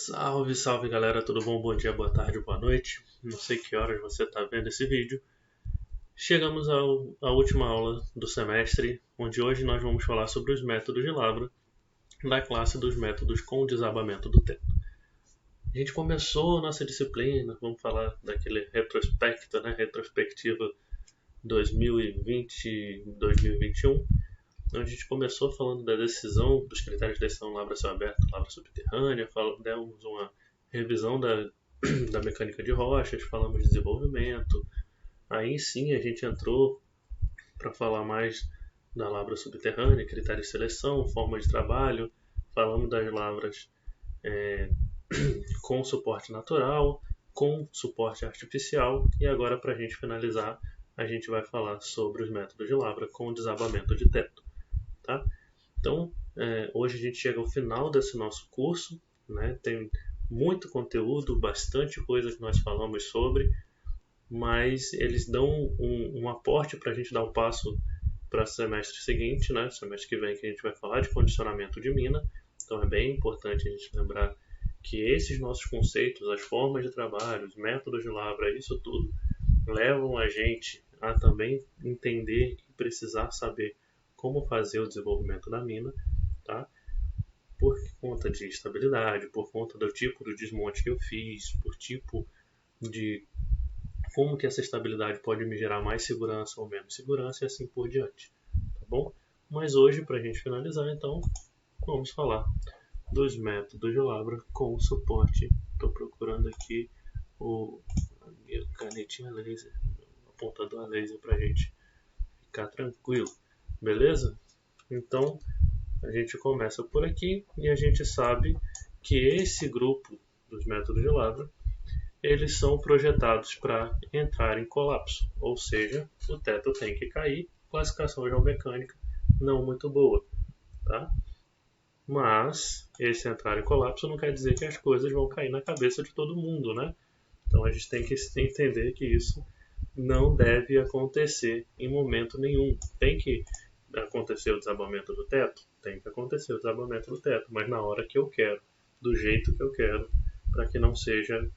Salve, salve galera, tudo bom? Bom dia, boa tarde, boa noite. Não sei que horas você está vendo esse vídeo. Chegamos à última aula do semestre, onde hoje nós vamos falar sobre os métodos de Lavra, da classe dos métodos com desabamento do teto. A gente começou a nossa disciplina, vamos falar daquele retrospecto, retrospectiva 2020-2021, onde a gente começou falando da decisão, dos critérios de decisão Lavra céu aberto, Lavra subterrânea, demos uma revisão da mecânica de rochas, falamos de desenvolvimento. Aí sim a gente entrou para falar mais da Lavra subterrânea, critérios de seleção, forma de trabalho, falamos das lavras com suporte natural, com suporte artificial, e agora, para a gente finalizar, a gente vai falar sobre os métodos de Lavra com desabamento de teto. Tá? Então, hoje a gente chega ao final desse nosso curso, né? Tem muito conteúdo, bastante coisa que nós falamos sobre, mas eles dão um aporte para a gente dar um passo para o semestre seguinte, né? Semestre que vem, que a gente vai falar de condicionamento de mina. Então é bem importante a gente lembrar que esses nossos conceitos, as formas de trabalho, os métodos de Lavra, isso tudo levam a gente a também entender e precisar saber como fazer o desenvolvimento da mina, tá? Por conta de estabilidade, por conta do tipo de desmonte que eu fiz, por tipo de como que essa estabilidade pode me gerar mais segurança ou menos segurança e assim por diante, tá bom? Mas hoje, para a gente finalizar, então, vamos falar dos métodos de Lavra com suporte. Estou procurando aqui a minha canetinha laser, apontador a laser para a gente ficar tranquilo. Beleza? Então, a gente começa por aqui e a gente sabe que esse grupo dos métodos de Lavra, eles são projetados para entrar em colapso, ou seja, o teto tem que cair, classificação geomecânica não muito boa, tá? Mas esse entrar em colapso não quer dizer que as coisas vão cair na cabeça de todo mundo, né? Então a gente tem que entender que isso não deve acontecer em momento nenhum. Tem que acontecer o desabamento do teto? Tem que acontecer o desabamento do teto, mas na hora que eu quero, do jeito que eu quero, para que não seja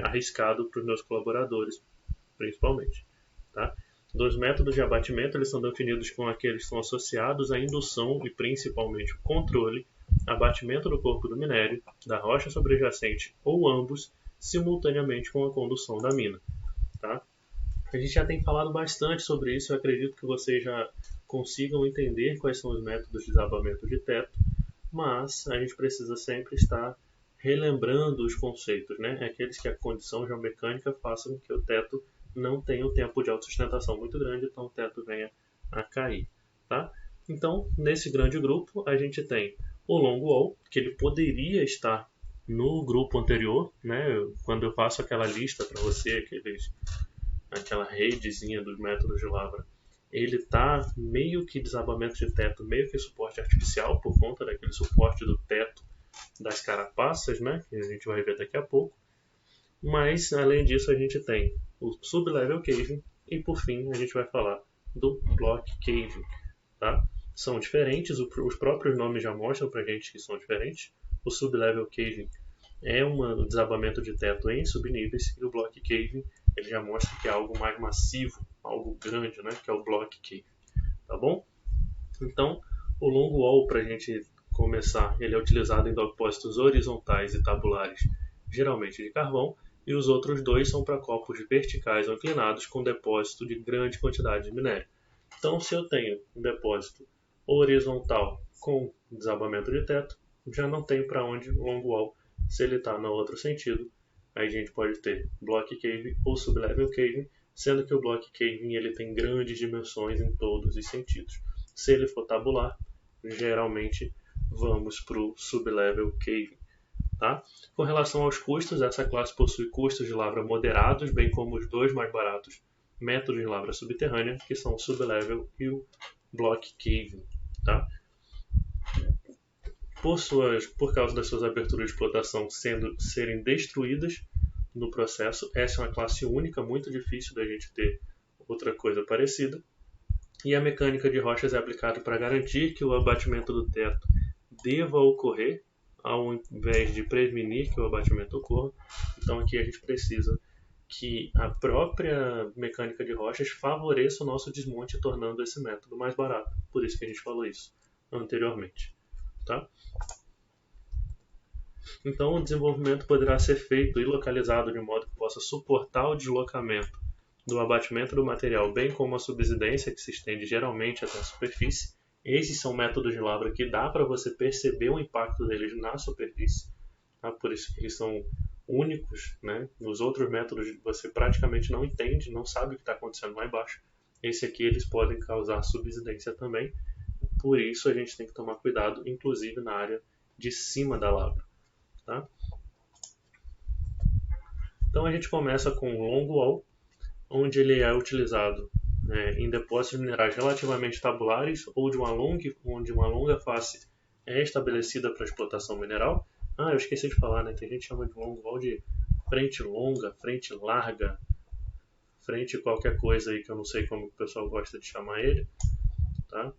arriscado para os meus colaboradores, principalmente. Tá? Dos métodos de abatimento, eles são definidos como aqueles que são associados à indução e principalmente o controle, abatimento do corpo do minério, da rocha sobrejacente ou ambos, simultaneamente com a condução da mina. Tá? A gente já tem falado bastante sobre isso, eu acredito que vocês já consigam entender quais são os métodos de desabamento de teto, mas a gente precisa sempre estar relembrando os conceitos, né? Aqueles que a condição geomecânica faça com que o teto não tenha um tempo de autossustentação muito grande, então o teto venha a cair. Tá? Então, nesse grande grupo, a gente tem o long wall, que ele poderia estar no grupo anterior, né? Quando eu faço aquela lista para você, aquela redezinha dos métodos de Lavra, ele está meio que desabamento de teto, meio que suporte artificial, por conta daquele suporte do teto das carapaças, né, que a gente vai ver daqui a pouco. Mas, além disso, a gente tem o sublevel caving e, por fim, a gente vai falar do block caving. Tá? São diferentes, os próprios nomes já mostram para a gente que são diferentes. O sublevel caving é um desabamento de teto em subníveis e o block caving ele já mostra que é algo mais massivo, algo grande, né, que é o block caving. Tá bom? Então, o long wall, para a gente começar, ele é utilizado em depósitos horizontais e tabulares, geralmente de carvão, e os outros dois são para corpos verticais ou inclinados com depósito de grande quantidade de minério. Então, se eu tenho um depósito horizontal com desabamento de teto, já não tenho para onde o long wall. Se ele está no outro sentido, aí a gente pode ter block caving ou sublevel caving, sendo que o block caving ele tem grandes dimensões em todos os sentidos. Se ele for tabular, geralmente vamos para o sublevel caving. Tá? Com relação aos custos, essa classe possui custos de Lavra moderados, bem como os dois mais baratos métodos de Lavra subterrânea, que são o sublevel e o block caving. Tá? Por causa das suas aberturas de explotação serem destruídas no processo, essa é uma classe única, muito difícil da gente ter outra coisa parecida. E a mecânica de rochas é aplicada para garantir que o abatimento do teto deva ocorrer ao invés de prevenir que o abatimento ocorra. Então aqui a gente precisa que a própria mecânica de rochas favoreça o nosso desmonte, tornando esse método mais barato. Por isso que a gente falou isso anteriormente. Tá? Então o desenvolvimento poderá ser feito e localizado de modo que possa suportar o deslocamento do abatimento do material, bem como a subsidência, que se estende geralmente até a superfície. Esses são métodos de lavra que dá para você perceber o impacto deles na superfície. Tá? Por isso que eles são únicos, né? Nos outros métodos você praticamente não entende, não sabe o que está acontecendo lá embaixo. Esse aqui eles podem causar subsidência também, por isso a gente tem que tomar cuidado, inclusive na área de cima da lavra. Tá? Então a gente começa com o long wall, onde ele é utilizado em depósitos minerais relativamente tabulares ou onde uma longa face é estabelecida para explotação mineral. Eu esqueci de falar, né? Tem gente que chama de long wall de frente longa, frente larga, frente qualquer coisa aí que eu não sei como o pessoal gosta de chamar ele. Tá?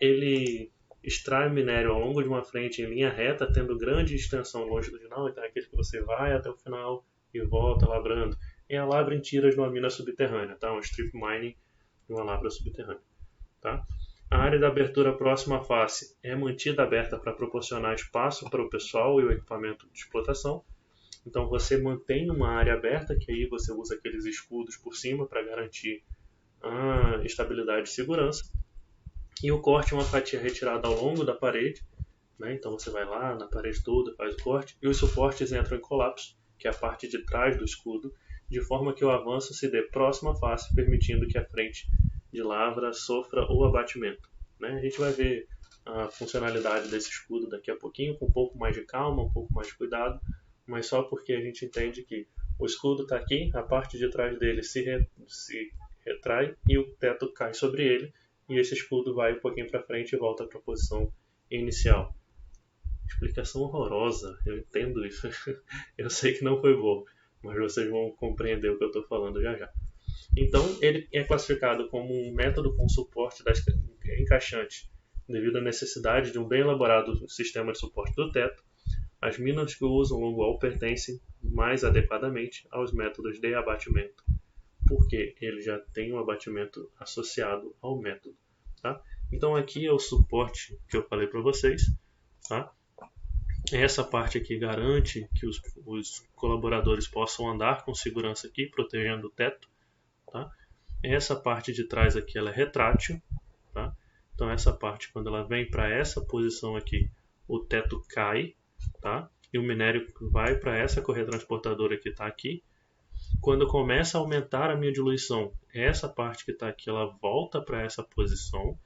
Ele extrai minério ao longo de uma frente em linha reta, tendo grande extensão longitudinal, então é aquele que você vai até o final e volta lavrando. É a lavra em tiras de uma mina subterrânea, tá? Um strip mining de uma lavra subterrânea. Tá? A área da abertura próxima à face é mantida aberta para proporcionar espaço para o pessoal e o equipamento de explotação. Então você mantém uma área aberta, que aí você usa aqueles escudos por cima para garantir a estabilidade e segurança. E o corte é uma fatia retirada ao longo da parede, né? Então você vai lá na parede toda, faz o corte, e os suportes entram em colapso, que é a parte de trás do escudo, de forma que o avanço se dê próximo à face, permitindo que a frente de lavra sofra o abatimento. Né? A gente vai ver a funcionalidade desse escudo daqui a pouquinho, com um pouco mais de calma, um pouco mais de cuidado, mas só porque a gente entende que o escudo está aqui, a parte de trás dele se retrai e o teto cai sobre ele, e esse escudo vai um pouquinho para frente e volta para a posição inicial. Explicação horrorosa, eu entendo isso. Eu sei que não foi bom, mas vocês vão compreender o que eu estou falando já já. Então, ele é classificado como um método com suporte das encaixantes, devido à necessidade de um bem elaborado sistema de suporte do teto. As minas que usam long wall pertencem mais adequadamente aos métodos de abatimento, porque ele já tem um abatimento associado ao método. Tá? Então aqui é o suporte que eu falei para vocês. Tá? Essa parte aqui garante que os colaboradores possam andar com segurança aqui, protegendo o teto. Tá? Essa parte de trás aqui ela é retrátil. Tá? Então essa parte, quando ela vem para essa posição aqui, o teto cai. Tá? E o minério vai para essa correia transportadora que está aqui. Quando começa a aumentar a minha diluição, essa parte que está aqui ela volta para essa posição.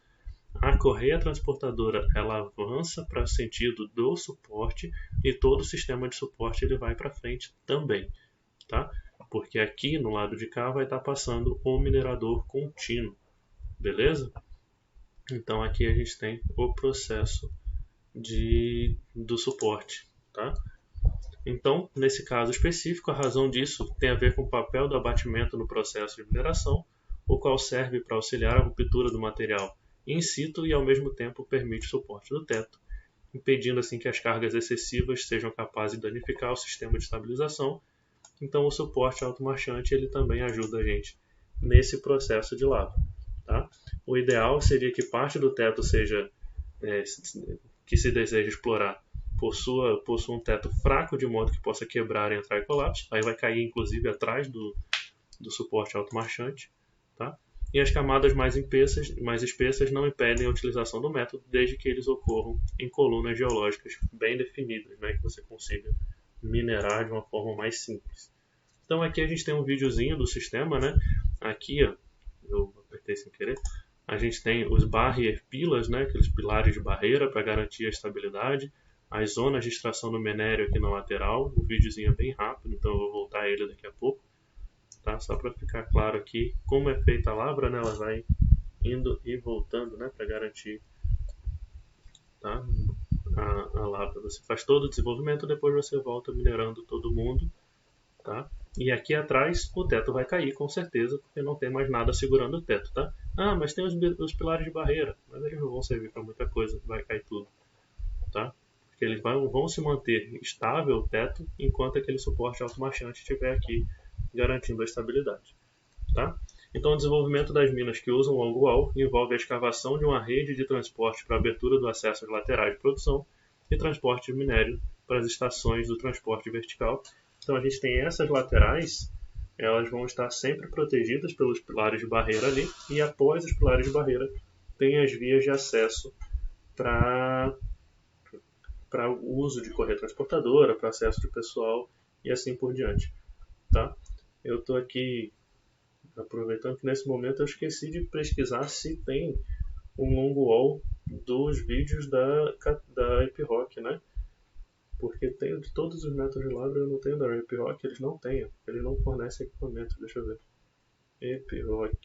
A correia transportadora ela avança para o sentido do suporte e todo o sistema de suporte ele vai para frente também, tá? Porque aqui no lado de cá vai estar passando o minerador contínuo, beleza? Então aqui a gente tem o processo do suporte, tá? Então, nesse caso específico, a razão disso tem a ver com o papel do abatimento no processo de mineração, o qual serve para auxiliar a ruptura do material in situ e ao mesmo tempo permite o suporte do teto, impedindo assim que as cargas excessivas sejam capazes de danificar o sistema de estabilização. Então o suporte automarchante ele também ajuda a gente nesse processo de lavra. Tá? O ideal seria que parte do teto seja que se deseja explorar possua um teto fraco de modo que possa quebrar e entrar em colapso. Aí vai cair inclusive atrás do suporte automarchante. Tá? E as camadas mais espessas não impedem a utilização do método, desde que eles ocorram em colunas geológicas bem definidas, né, que você consiga minerar de uma forma mais simples. Então aqui a gente tem um videozinho do sistema, né? Aqui, ó, eu apertei sem querer, a gente tem os barrier pillars, né, aqueles pilares de barreira para garantir a estabilidade, as zonas de extração do minério aqui na lateral. O videozinho é bem rápido, então eu vou voltar a ele daqui a pouco. Tá? Só para ficar claro aqui como é feita a lavra, né? Ela vai indo e voltando, né? Para garantir, tá? a lavra. Você faz todo o desenvolvimento, depois você volta minerando todo mundo. Tá? E aqui atrás o teto vai cair com certeza, porque não tem mais nada segurando o teto. Tá? Mas tem os pilares de barreira, mas eles não vão servir para muita coisa, vai cair tudo. Tá? Porque porque eles vão se manter estável o teto enquanto aquele suporte automarchante estiver aqui garantindo a estabilidade. Tá? Então, o desenvolvimento das minas que usam longwall envolve a escavação de uma rede de transporte para a abertura do acesso às laterais de produção e transporte de minério para as estações do transporte vertical. Então, a gente tem essas laterais, elas vão estar sempre protegidas pelos pilares de barreira ali, e após os pilares de barreira tem as vias de acesso para o uso de correia transportadora, para acesso de pessoal e assim por diante. Tá? Eu estou aqui aproveitando que nesse momento eu esqueci de pesquisar se tem um longwall dos vídeos da Epiroc, né? Porque tenho de todos os métodos de Labra, eu não tenho da Epiroc, eles não têm, eles não fornecem equipamento, deixa eu ver. Epiroc.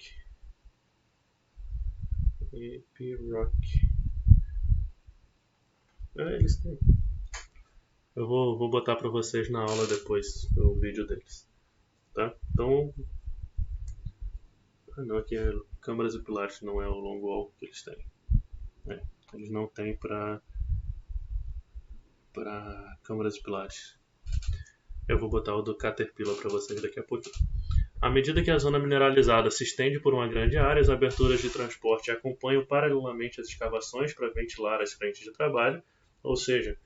Eles têm. Eu vou botar para vocês na aula depois o vídeo deles. Tá? Então, não, aqui é câmaras e pilares, não é o longwall que eles têm. Eles não têm para câmaras e pilares. Eu vou botar o do Caterpillar para vocês daqui a pouquinho. À medida que a zona mineralizada se estende por uma grande área, as aberturas de transporte acompanham paralelamente as escavações para ventilar as frentes de trabalho, ou seja,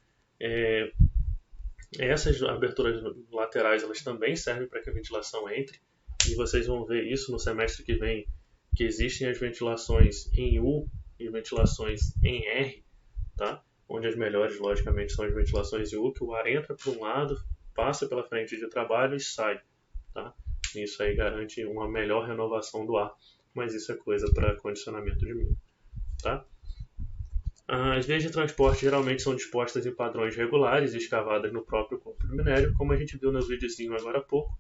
essas aberturas laterais elas também servem para que a ventilação entre, e vocês vão ver isso no semestre que vem, que existem as ventilações em U e ventilações em R, tá? Onde as melhores, logicamente, são as ventilações em U, que o ar entra por um lado, passa pela frente de trabalho e sai. Tá? Isso aí garante uma melhor renovação do ar, mas isso é coisa para condicionamento de mina. Tá? As vias de transporte geralmente são dispostas em padrões regulares e escavadas no próprio corpo do minério, como a gente viu no videozinho agora há pouco.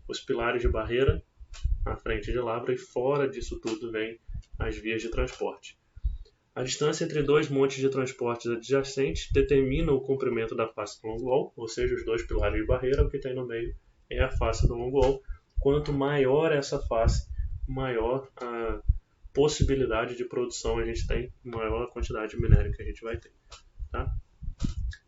Os pilares de barreira à frente de Labra, e fora disso tudo vem as vias de transporte. A distância entre dois montes de transportes adjacentes determina o comprimento da face do longwall, ou seja, os dois pilares de barreira, o que tem no meio é a face do longwall. Quanto maior essa face, maior a possibilidade de produção a gente tem, maior a quantidade de minério que a gente vai ter. Tá?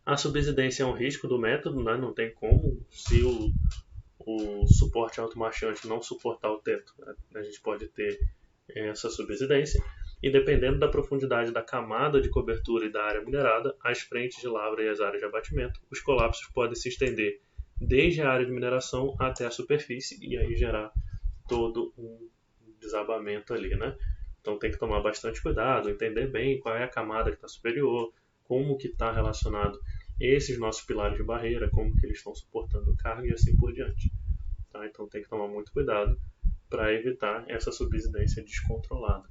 A subsidência é um risco do método, né? Não tem como, se o suporte automarchante não suportar o teto, a gente pode ter essa subsidência. E dependendo da profundidade da camada de cobertura e da área minerada, as frentes de lavra e as áreas de abatimento, os colapsos podem se estender desde a área de mineração até a superfície e aí gerar todo um desabamento ali, né? Então tem que tomar bastante cuidado, entender bem qual é a camada que está superior, como que está relacionado esses nossos pilares de barreira, como que eles estão suportando carga e assim por diante. Tá? Então tem que tomar muito cuidado para evitar essa subsidência descontrolada.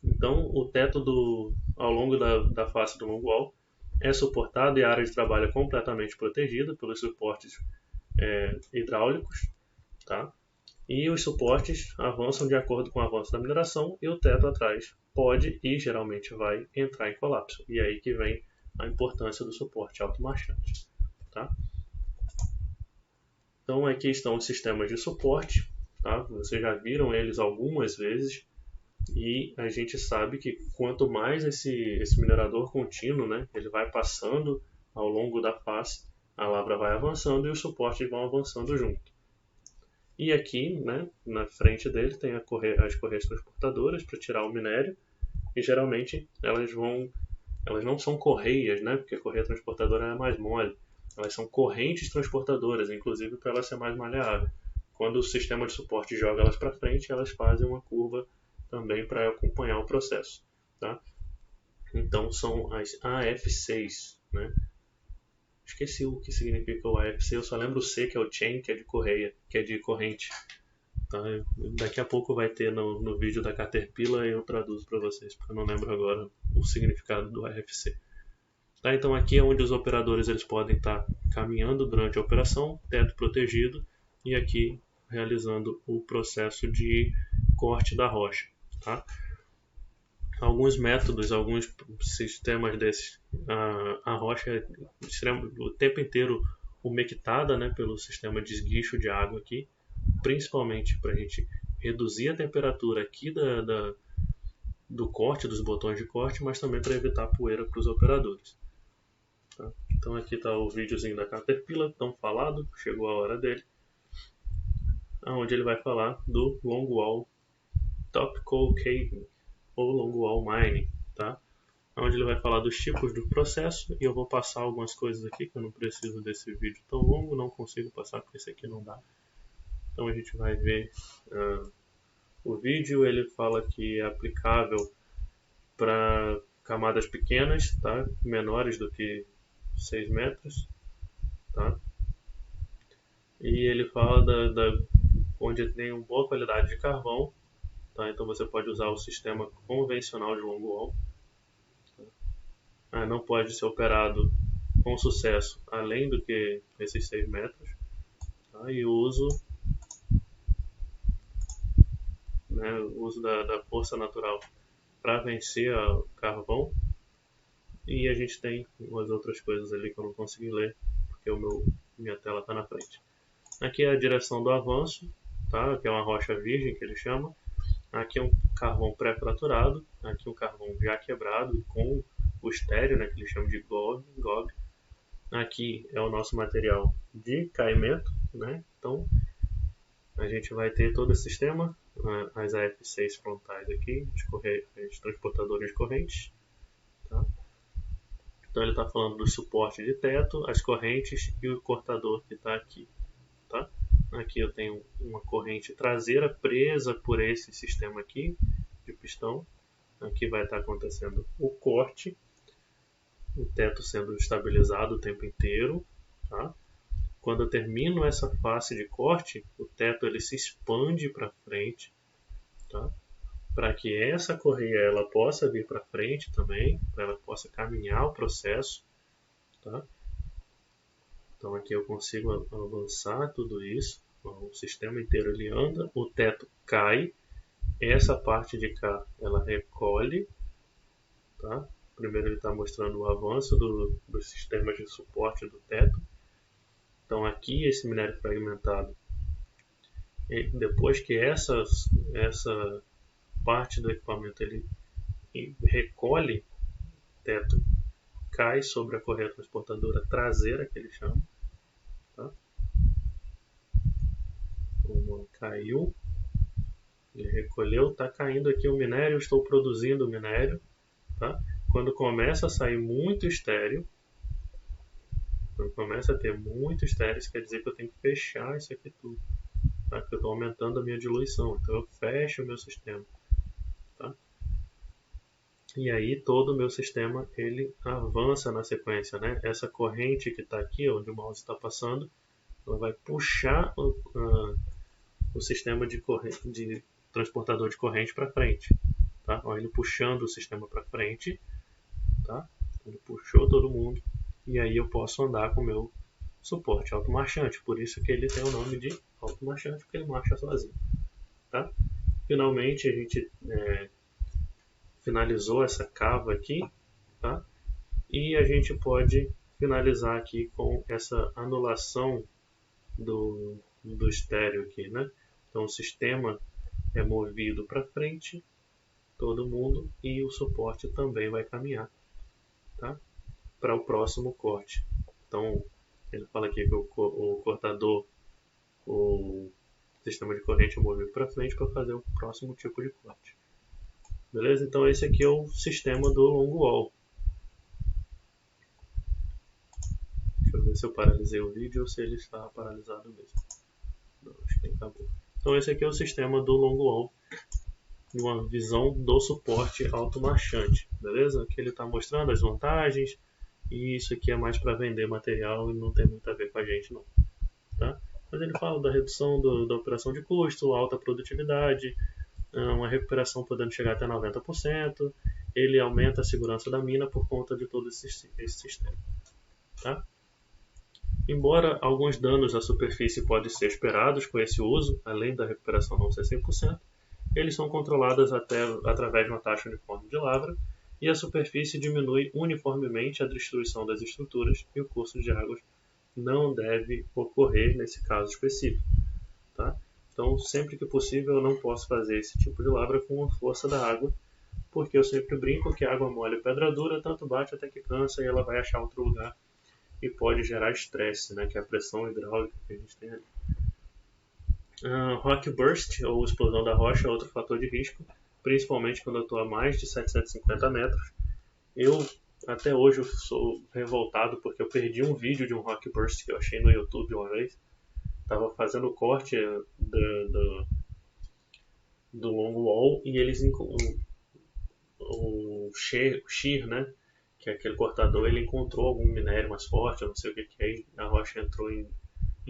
Então, o teto ao longo da face do longwall é suportado e a área de trabalho é completamente protegida pelos suportes hidráulicos, tá? E os suportes avançam de acordo com o avanço da mineração e o teto atrás pode e geralmente vai entrar em colapso. E é aí que vem a importância do suporte automarchante. Tá? Então aqui estão os sistemas de suporte. Tá? Vocês já viram eles algumas vezes. E a gente sabe que quanto mais esse minerador contínuo, né, ele vai passando ao longo da face, a lavra vai avançando e os suportes vão avançando junto. E aqui, né, na frente dele tem as correias transportadoras para tirar o minério, e geralmente elas não são correias, né, porque a correia transportadora é mais mole, elas são correntes transportadoras, inclusive para ela ser mais maleável. Quando o sistema de suporte joga elas para frente, elas fazem uma curva também para acompanhar o processo. Tá? Então são as AF6, né? Esqueci o que significa o AFC, eu só lembro o C, que é o chain, que é de correia, que é de corrente. Tá? Daqui a pouco vai ter no vídeo da Caterpillar e eu traduzo para vocês, porque eu não lembro agora o significado do AFC. Tá? Então aqui é onde os operadores eles podem estar caminhando durante a operação, teto protegido, e aqui realizando o processo de corte da rocha. Tá? Alguns métodos, alguns sistemas desses, a rocha é o tempo inteiro umectada, né, pelo sistema de esguicho de água aqui, principalmente para a gente reduzir a temperatura aqui do corte, dos botões de corte, mas também para evitar poeira para os operadores. Tá? Então aqui está o videozinho da Caterpillar, tão falado, chegou a hora dele, onde ele vai falar do Longwall Topcoal Caving, ou Longwall Mining, tá? Onde ele vai falar dos tipos do processo, e eu vou passar algumas coisas aqui que eu não preciso desse vídeo tão longo, não consigo passar porque esse aqui não dá. Então a gente vai ver o vídeo. Ele fala que é aplicável para camadas pequenas, tá? Menores do que 6 metros, tá? E ele fala onde tem uma boa qualidade de carvão, tá? Então você pode usar o sistema convencional de longwall. Não pode ser operado com sucesso além do que esses 6 metros, tá? E o uso, né, o uso da força natural para vencer o carvão. E a gente tem umas outras coisas ali que eu não consegui ler porque minha tela está na frente. Aqui é a direção do avanço, tá? Que é uma rocha virgem que ele chama. Aqui é um carvão pré-fraturado, aqui um carvão já quebrado com o estéreo, né, que ele chama de GOG. Aqui é o nosso material de caimento, né? Então a gente vai ter todo esse sistema, as AF6 frontais aqui, os transportadores de correntes, tá? Então ele está falando do suporte de teto, as correntes e o cortador que está aqui, tá? Aqui eu tenho uma corrente traseira presa por esse sistema aqui de pistão. Aqui vai estar acontecendo o corte, o teto sendo estabilizado o tempo inteiro, tá? Quando eu termino essa face de corte, o teto ele se expande para frente, tá? Para que essa correia ela possa vir para frente também, para ela possa caminhar o processo, tá? Então aqui eu consigo avançar tudo isso, o sistema inteiro ele anda, o teto cai, essa parte de cá ela recolhe, tá? Primeiro ele está mostrando o avanço dos sistemas de suporte do teto. Então aqui esse minério fragmentado, depois que essa parte do equipamento ele recolhe, o teto cai sobre a correia transportadora traseira, que ele chama, tá? Caiu, ele recolheu, está caindo aqui o minério, estou produzindo o minério, tá? Quando começa a sair muito estéreo, quando começa a ter muito estéreo, isso quer dizer que eu tenho que fechar isso aqui tudo, tá? Porque eu estou aumentando a minha diluição, então eu fecho o meu sistema, tá? E aí todo o meu sistema ele avança na sequência, né? Essa corrente que está aqui, onde o mouse está passando, ela vai puxar o sistema de transportador de corrente para frente, tá? Ó, ele puxando o sistema para frente, tá? Ele puxou todo mundo e aí eu posso andar com o meu suporte automarchante, por isso que ele tem o nome de automarchante, porque ele marcha sozinho, tá? Finalmente a gente finalizou essa cava aqui, tá? E a gente pode finalizar aqui com essa anulação do estéreo aqui, né? Então o sistema é movido para frente, todo mundo, e o suporte também vai caminhar, tá? Para o próximo corte. Então ele fala aqui que o cortador, o sistema de corrente é movido para frente para fazer o próximo tipo de corte. Beleza? Então esse aqui é o sistema do longwall. Deixa eu ver se eu paralisei o vídeo ou se ele está paralisado mesmo. Não, acho que ele acabou. Então esse aqui é o sistema do longwall, uma visão do suporte automarchante. Beleza? Aqui ele está mostrando as vantagens, e isso aqui é mais para vender material e não tem muito a ver com a gente não. Tá? Mas ele fala da redução da operação de custo, alta produtividade, uma recuperação podendo chegar até 90%, ele aumenta a segurança da mina por conta de todo esse sistema. Tá? Embora alguns danos à superfície podem ser esperados com esse uso, além da recuperação não ser 100%, eles são controlados através de uma taxa uniforme de lavra, e a superfície diminui uniformemente a destruição das estruturas e o curso de águas não deve ocorrer nesse caso específico. Tá? Então, sempre que possível, eu não posso fazer esse tipo de lavra com a força da água, porque eu sempre brinco que água mole e pedra dura, tanto bate até que cansa e ela vai achar outro lugar e pode gerar estresse, né, que é a pressão hidráulica que a gente tem ali. Rock burst, ou explosão da rocha, é outro fator de risco, principalmente quando eu estou a mais de 750 metros. Até hoje eu sou revoltado porque eu perdi um vídeo de um rock burst que eu achei no YouTube uma vez. Estava fazendo o corte do long wall e eles o shear, né, que é aquele cortador, ele encontrou algum minério mais forte, eu não sei o que é, a rocha entrou em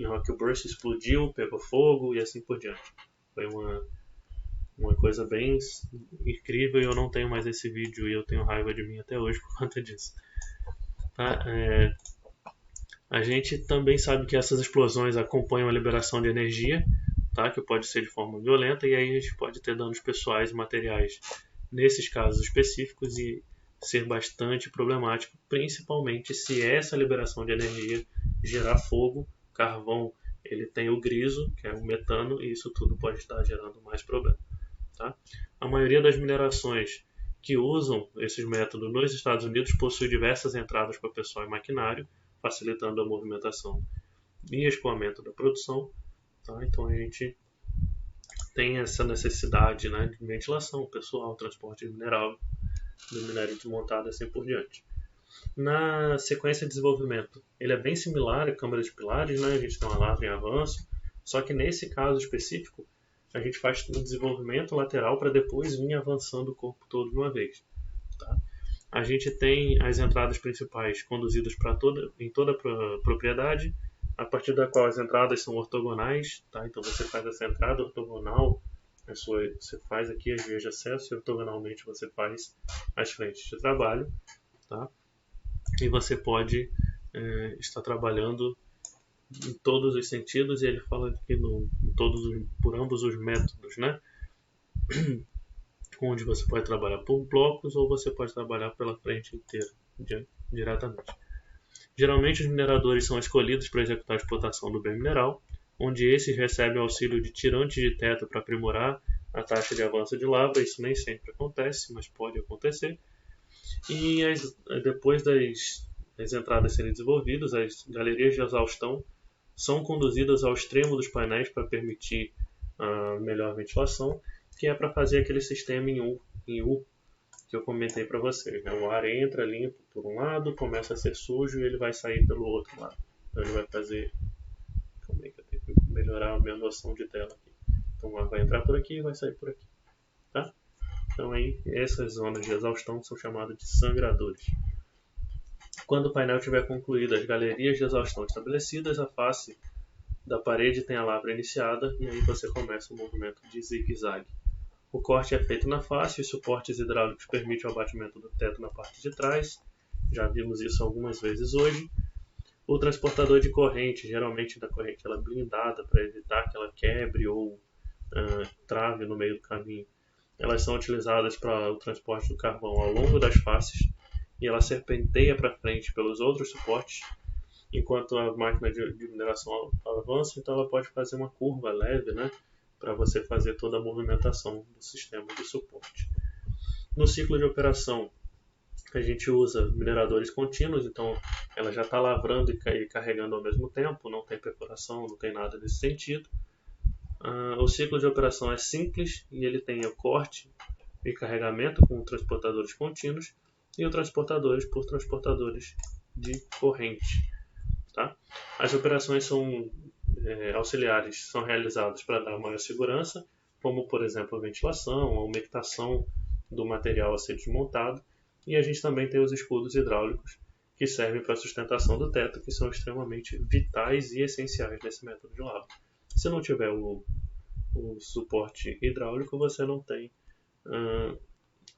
rock burst, explodiu, pegou fogo e assim por diante. Foi uma coisa bem incrível e eu não tenho mais esse vídeo e eu tenho raiva de mim até hoje por conta disso. Tá? A gente também sabe que essas explosões acompanham a liberação de energia, tá? Que pode ser de forma violenta, e aí a gente pode ter danos pessoais e materiais nesses casos específicos e ser bastante problemático, principalmente se essa liberação de energia gerar fogo. Carvão, ele tem o griso, que é o metano, e isso tudo pode estar gerando mais problema. Tá? A maioria das minerações que usam esses métodos nos Estados Unidos possui diversas entradas para pessoal e maquinário, facilitando a movimentação e escoamento da produção. Tá? Então a gente tem essa necessidade, né, de ventilação pessoal, transporte de minério desmontado e assim por diante. Na sequência de desenvolvimento, ele é bem similar à câmara de pilares, né? A gente tem uma lavra em avanço, só que nesse caso específico, a gente faz um desenvolvimento lateral para depois vir avançando o corpo todo de uma vez. Tá? A gente tem as entradas principais conduzidas em toda a propriedade, a partir da qual as entradas são ortogonais. Tá? Então você faz essa entrada ortogonal, você faz aqui as vias de acesso e ortogonalmente você faz as frentes de trabalho. Tá? E você pode estar trabalhando em todos os sentidos, e ele fala aqui por ambos os métodos, né? Onde você pode trabalhar por blocos ou você pode trabalhar pela frente inteira, diretamente. Geralmente os mineradores são escolhidos para executar a explotação do bem mineral, onde esses recebem auxílio de tirantes de teto para aprimorar a taxa de avanço de lavra. Isso nem sempre acontece, mas pode acontecer. E depois das entradas serem desenvolvidas, as galerias de exaustão são conduzidas ao extremo dos painéis para permitir a melhor ventilação, que é para fazer aquele sistema em U que eu comentei para vocês. Né? O ar entra limpo por um lado, começa a ser sujo e ele vai sair pelo outro lado. Então ele vai fazer... Calma aí que eu tenho que melhorar a minha noção de tela aqui. Então o ar vai entrar por aqui e vai sair por aqui. Tá? Então aí, essas zonas de exaustão são chamadas de sangradores. Quando o painel tiver concluído as galerias de exaustão estabelecidas, a face da parede tem a lavra iniciada e aí você começa o movimento de zigue-zague. O corte é feito na face, os suportes hidráulicos permitem o abatimento do teto na parte de trás. Já vimos isso algumas vezes hoje. O transportador de corrente, geralmente da corrente ela é blindada para evitar que ela quebre ou trave no meio do caminho. Elas são utilizadas para o transporte do carvão ao longo das faces e ela serpenteia para frente pelos outros suportes, enquanto a máquina de mineração avança, então ela pode fazer uma curva leve, né, para você fazer toda a movimentação do sistema de suporte. No ciclo de operação, a gente usa mineradores contínuos, então ela já está lavrando e carregando ao mesmo tempo, não tem perfuração, não tem nada nesse sentido. O ciclo de operação é simples e ele tem o corte e carregamento com transportadores contínuos e o transportadores por transportadores de corrente. Tá? As operações são auxiliares, são realizadas para dar maior segurança, como por exemplo a ventilação, a umectação do material a ser desmontado, e a gente também tem os escudos hidráulicos que servem para a sustentação do teto, que são extremamente vitais e essenciais nesse método de lavra. Se não tiver o suporte hidráulico, você não tem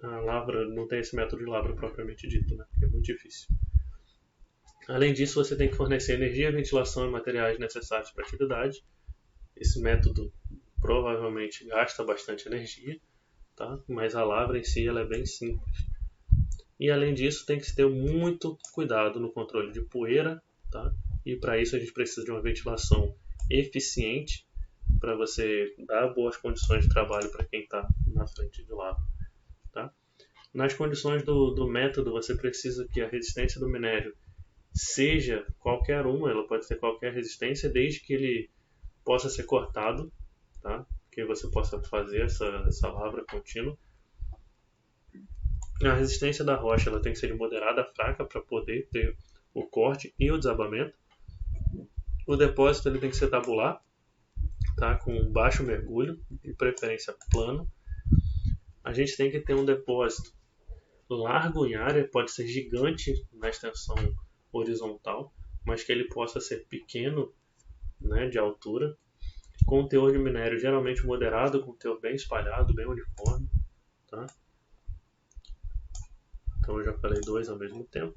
a lavra, não tem esse método de lavra propriamente dito, né? É muito difícil. Além disso, você tem que fornecer energia, ventilação e materiais necessários para a atividade. Esse método provavelmente gasta bastante energia, tá? Mas a lavra em si ela é bem simples. E além disso, tem que se ter muito cuidado no controle de poeira, tá? E para isso a gente precisa de uma ventilação eficiente para você dar boas condições de trabalho para quem está na frente de lavra. Tá? Nas condições do método, você precisa que a resistência do minério seja qualquer uma, ela pode ter qualquer resistência, desde que ele possa ser cortado, tá? Que você possa fazer essa lavra contínua. A resistência da rocha ela tem que ser de moderada a fraca para poder ter o corte e o desabamento. O depósito ele tem que ser tabular, tá? Com baixo mergulho, de preferência plano. A gente tem que ter um depósito largo em área, pode ser gigante na extensão horizontal, mas que ele possa ser pequeno, né, de altura, com teor de minério geralmente moderado, com teor bem espalhado, bem uniforme, tá? Então eu já falei dois ao mesmo tempo.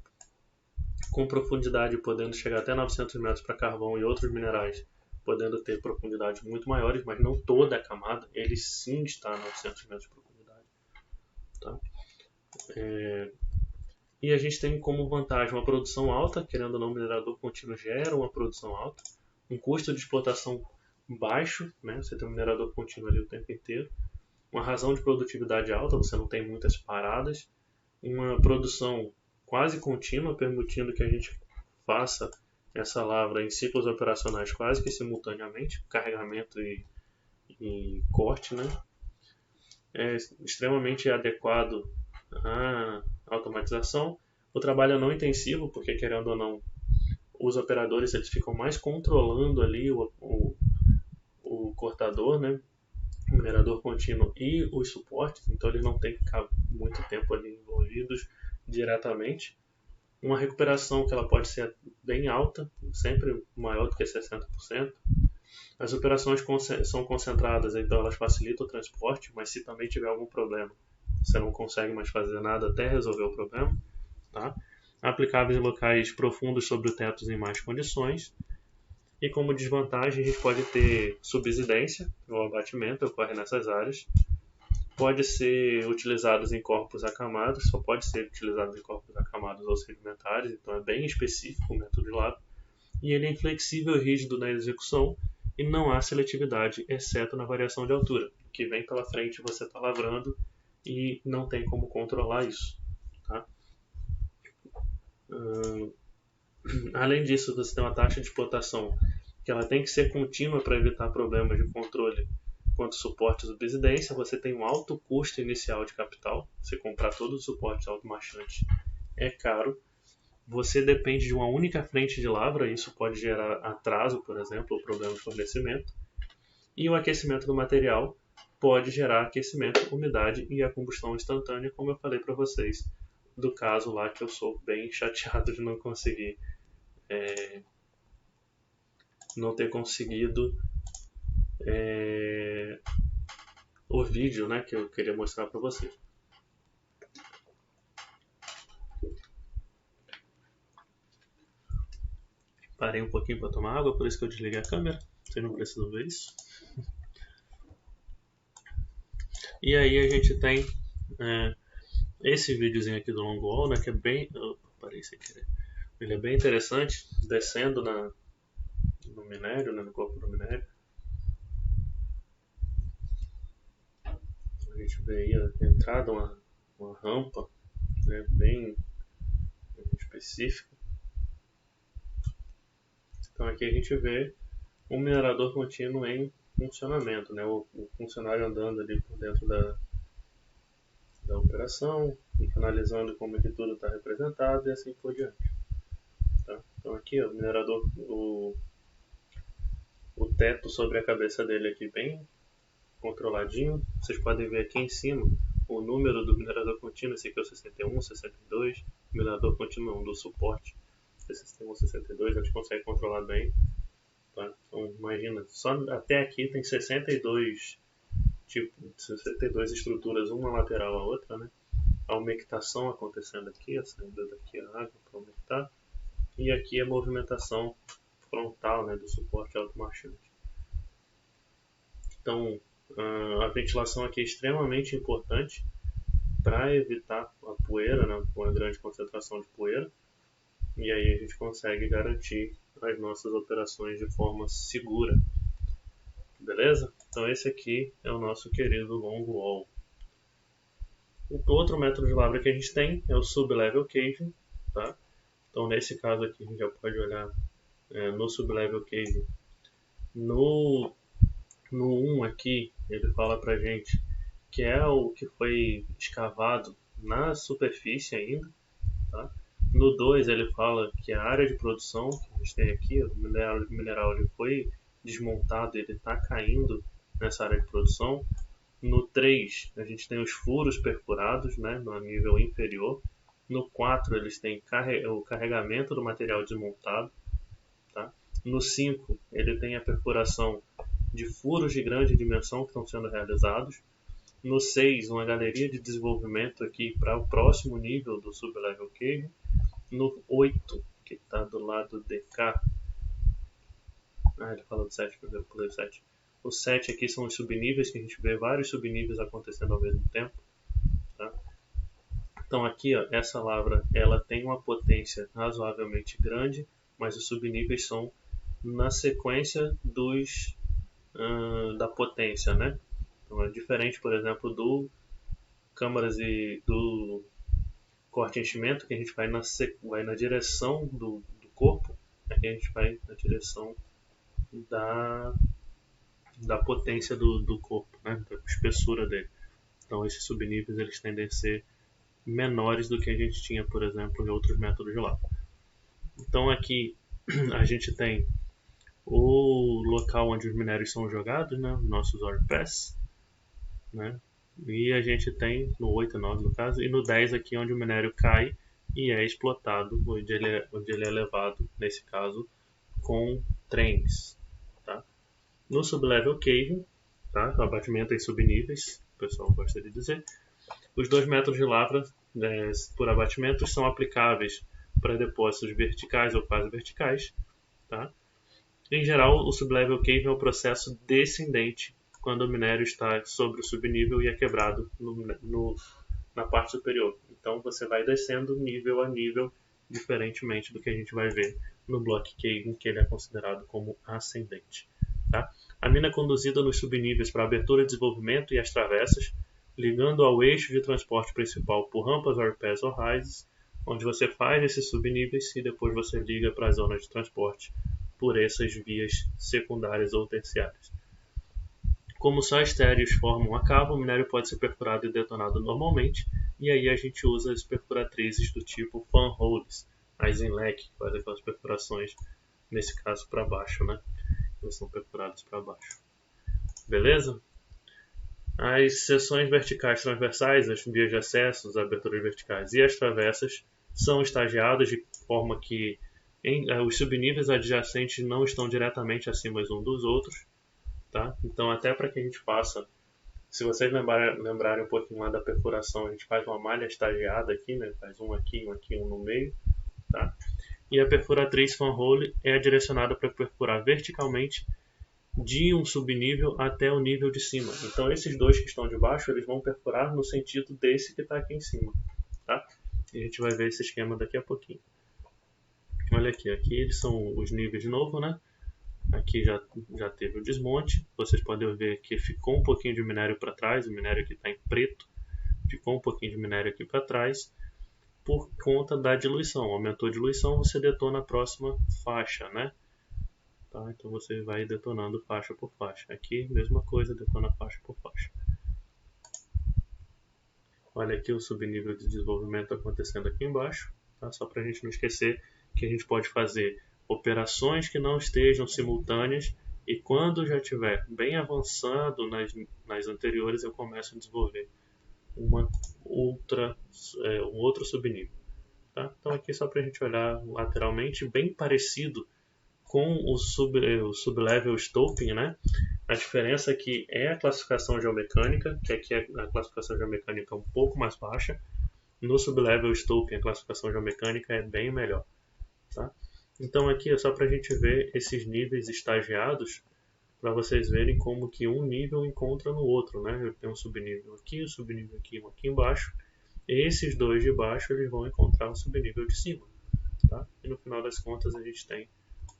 Com profundidade podendo chegar até 900 metros para carvão e outros minerais, podendo ter profundidades muito maiores, mas não toda a camada, ele sim está a 900 metros de profundidade, tá? E a gente tem como vantagem uma produção alta, querendo ou não, o minerador contínuo gera uma produção alta, um custo de explotação baixo, né? Você tem um minerador contínuo ali o tempo inteiro, uma razão de produtividade alta, você não tem muitas paradas, uma produção quase contínua, permitindo que a gente faça essa lavra em ciclos operacionais quase que simultaneamente, carregamento e corte, né? É extremamente adequado à automatização. O trabalho é não intensivo, porque querendo ou não, os operadores eles ficam mais controlando ali o cortador, né? O minerador contínuo e os suportes, então eles não têm que ficar muito tempo ali envolvidos diretamente. Uma recuperação que ela pode ser bem alta, sempre maior do que 60%. As operações são concentradas, então elas facilitam o transporte, mas se também tiver algum problema, você não consegue mais fazer nada até resolver o problema, tá? Aplicáveis em locais profundos sobre o teto em más condições. E como desvantagem, a gente pode ter subsidência, o abatimento ocorre nessas áreas. Pode ser utilizados em corpos acamados, só pode ser utilizado em corpos acamados ou sedimentares, então é bem específico o método de lavra. E ele é inflexível e rígido na execução e não há seletividade, exceto na variação de altura, que vem pela frente você está lavrando e não tem como controlar isso, tá? Além disso, você tem uma taxa de explotação que ela tem que ser contínua para evitar problemas de controle quanto suportes ou residência. Você tem um alto custo inicial de capital. Você comprar todos os suportes automarchantes é caro. Você depende de uma única frente de lavra, isso pode gerar atraso, por exemplo, ou problema de fornecimento. E o aquecimento do material pode gerar aquecimento, umidade e a combustão instantânea, como eu falei para vocês, do caso lá que eu sou bem chateado de não conseguir, não ter conseguido o vídeo, né, que eu queria mostrar para vocês. Parei um pouquinho para tomar água, por isso que eu desliguei a câmera. Vocês não precisam ver isso. E aí a gente tem esse videozinho aqui do longwall, né, que é bem... parei sem querer. Ele é bem interessante, descendo no minério, né, no corpo do minério. A gente vê aí a entrada, uma rampa, né, bem específica. Então aqui a gente vê um minerador contínuo em funcionamento, né, o funcionário andando ali por dentro da operação, analisando como é que tudo está representado e assim por diante. Tá? Então aqui ó, o minerador, o teto sobre a cabeça dele aqui bem controladinho. Vocês podem ver aqui em cima o número do minerador contínuo, esse aqui é o 61, 62, o minerador contínuo não, do suporte, esse 61, 62, a gente consegue controlar bem. Tá? Então imagina, só até aqui tem 62 estruturas, uma lateral à outra, né? A umectação acontecendo aqui, a saída daqui a água para umectar, e aqui a movimentação frontal, né, do suporte automarchante. Então a ventilação aqui é extremamente importante para evitar a poeira, né, uma grande concentração de poeira, e aí a gente consegue garantir as nossas operações de forma segura. Beleza? Então esse aqui é o nosso querido longwall. O outro método de lavra que a gente tem é o sublevel caving, tá? Então nesse caso aqui a gente já pode olhar no sublevel caving. No 1 aqui ele fala pra gente que é o que foi escavado na superfície ainda, tá? No 2 ele fala que a área de produção que a gente tem aqui, o mineral ele foi desmontado, ele está caindo nessa área de produção. No 3 a gente tem os furos perfurados, né, no nível inferior. No 4 eles têm o carregamento do material desmontado. Tá? No 5 ele tem a perfuração de furos de grande dimensão que estão sendo realizados. No 6, uma galeria de desenvolvimento aqui para o próximo nível do sublevel cave. No 8, que está do lado de cá. Ele fala do 7, eu pulei o 7. O 7 aqui são os subníveis, que a gente vê vários subníveis acontecendo ao mesmo tempo. Tá? Então aqui, ó, essa lavra ela tem uma potência razoavelmente grande, mas os subníveis são na sequência da potência, né? Então é diferente, por exemplo, do câmaras e do corte e enchimento, que a gente vai na direção do corpo, aqui a gente vai na direção da potência do corpo, né? Da espessura dele. Então esses subníveis eles tendem a ser menores do que a gente tinha, por exemplo, em outros métodos de lava. Então aqui a gente tem o local onde os minérios são jogados, né? Nossos ore pass, né? E a gente tem no 8 e 9 no caso, e no 10 aqui onde o minério cai e é explotado, onde ele é levado, nesse caso, com trens. Tá? No sublevel caving, tá? O abatimento em subníveis, o pessoal gosta de dizer, os dois métodos de lavra por abatimento são aplicáveis para depósitos verticais ou quase verticais. Tá? Em geral, o sublevel caving é o processo descendente, quando o minério está sobre o subnível e é quebrado na parte superior. Então você vai descendo nível a nível, diferentemente do que a gente vai ver no block caving, que ele é considerado como ascendente. Tá? A mina é conduzida nos subníveis para abertura, desenvolvimento e as travessas, ligando ao eixo de transporte principal por rampas, ore pass ou rises, onde você faz esses subníveis e depois você liga para as zonas de transporte por essas vias secundárias ou terciárias. Como só estéreos formam a cava, o minério pode ser perfurado e detonado normalmente, e aí a gente usa as perfuratrizes do tipo fan holes, as em leque, que fazem aquelas perfurações, nesse caso para baixo, né? Eles são perfurados para baixo. Beleza? As seções verticais transversais, as vias de acesso, as aberturas verticais e as travessas são estagiadas de forma que os subníveis adjacentes não estão diretamente acima um dos outros. Tá? Então, até para que a gente faça, se vocês lembrarem um pouquinho lá da perfuração, a gente faz uma malha estagiada aqui, né? Faz um aqui, um no meio. Tá? E a perfuratriz fan hole é direcionada para perfurar verticalmente de um subnível até o nível de cima. Então esses dois que estão de baixo, eles vão perfurar no sentido desse que está aqui em cima. Tá? E a gente vai ver esse esquema daqui a pouquinho. Olha aqui eles são os níveis de novo, né? Aqui já teve o desmonte. Vocês podem ver que ficou um pouquinho de minério para trás. O minério aqui está em preto. Ficou um pouquinho de minério aqui para trás por conta da diluição. Aumentou a diluição, você detona a próxima faixa, né? Tá? Então você vai detonando faixa por faixa. Aqui, mesma coisa, detona faixa por faixa. Olha aqui o subnível de desenvolvimento acontecendo aqui embaixo. Tá? Só para a gente não esquecer que a gente pode fazer operações que não estejam simultâneas, e quando já estiver bem avançado nas anteriores, eu começo a desenvolver um outro subnível. Tá? Então aqui só para a gente olhar lateralmente, bem parecido com o sublevel stoping, né? A diferença aqui é a classificação geomecânica, que aqui a classificação geomecânica é um pouco mais baixa. No sublevel stoping a classificação geomecânica é bem melhor. Tá? Então aqui é só para a gente ver esses níveis estagiados, para vocês verem como que um nível encontra no outro, né? Eu tenho um subnível aqui, um subnível aqui, um aqui embaixo. Esses dois de baixo eles vão encontrar o subnível de cima, tá? E no final das contas a gente tem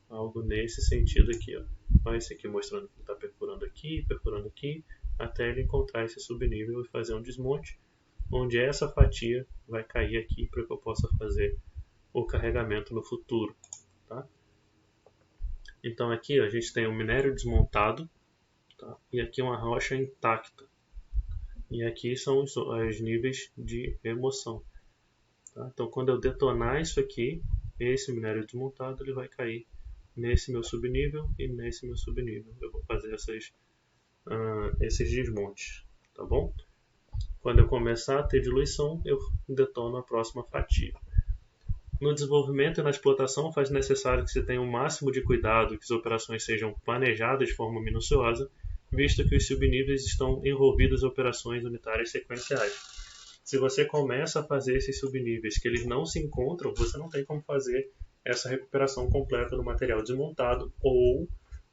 algo nesse sentido aqui, ó. Então, esse aqui mostrando que ele está perfurando aqui, até ele encontrar esse subnível e fazer um desmonte. onde essa fatia vai cair aqui para que eu possa fazer o carregamento no futuro. Tá? Então aqui a gente tem um minério desmontado, tá? E aqui uma rocha intacta. E aqui são os níveis de remoção. Tá? Então quando eu detonar isso aqui, esse minério desmontado ele vai cair nesse meu subnível e nesse meu subnível. Eu vou fazer esses desmontes. Tá bom? Quando eu começar a ter diluição, eu detono a próxima fatia. No desenvolvimento e na explotação, faz necessário que se tenha o máximo de cuidado que as operações sejam planejadas de forma minuciosa, visto que os subníveis estão envolvidos em operações unitárias sequenciais. Se você começa a fazer esses subníveis que eles não se encontram, você não tem como fazer essa recuperação completa do material desmontado, ou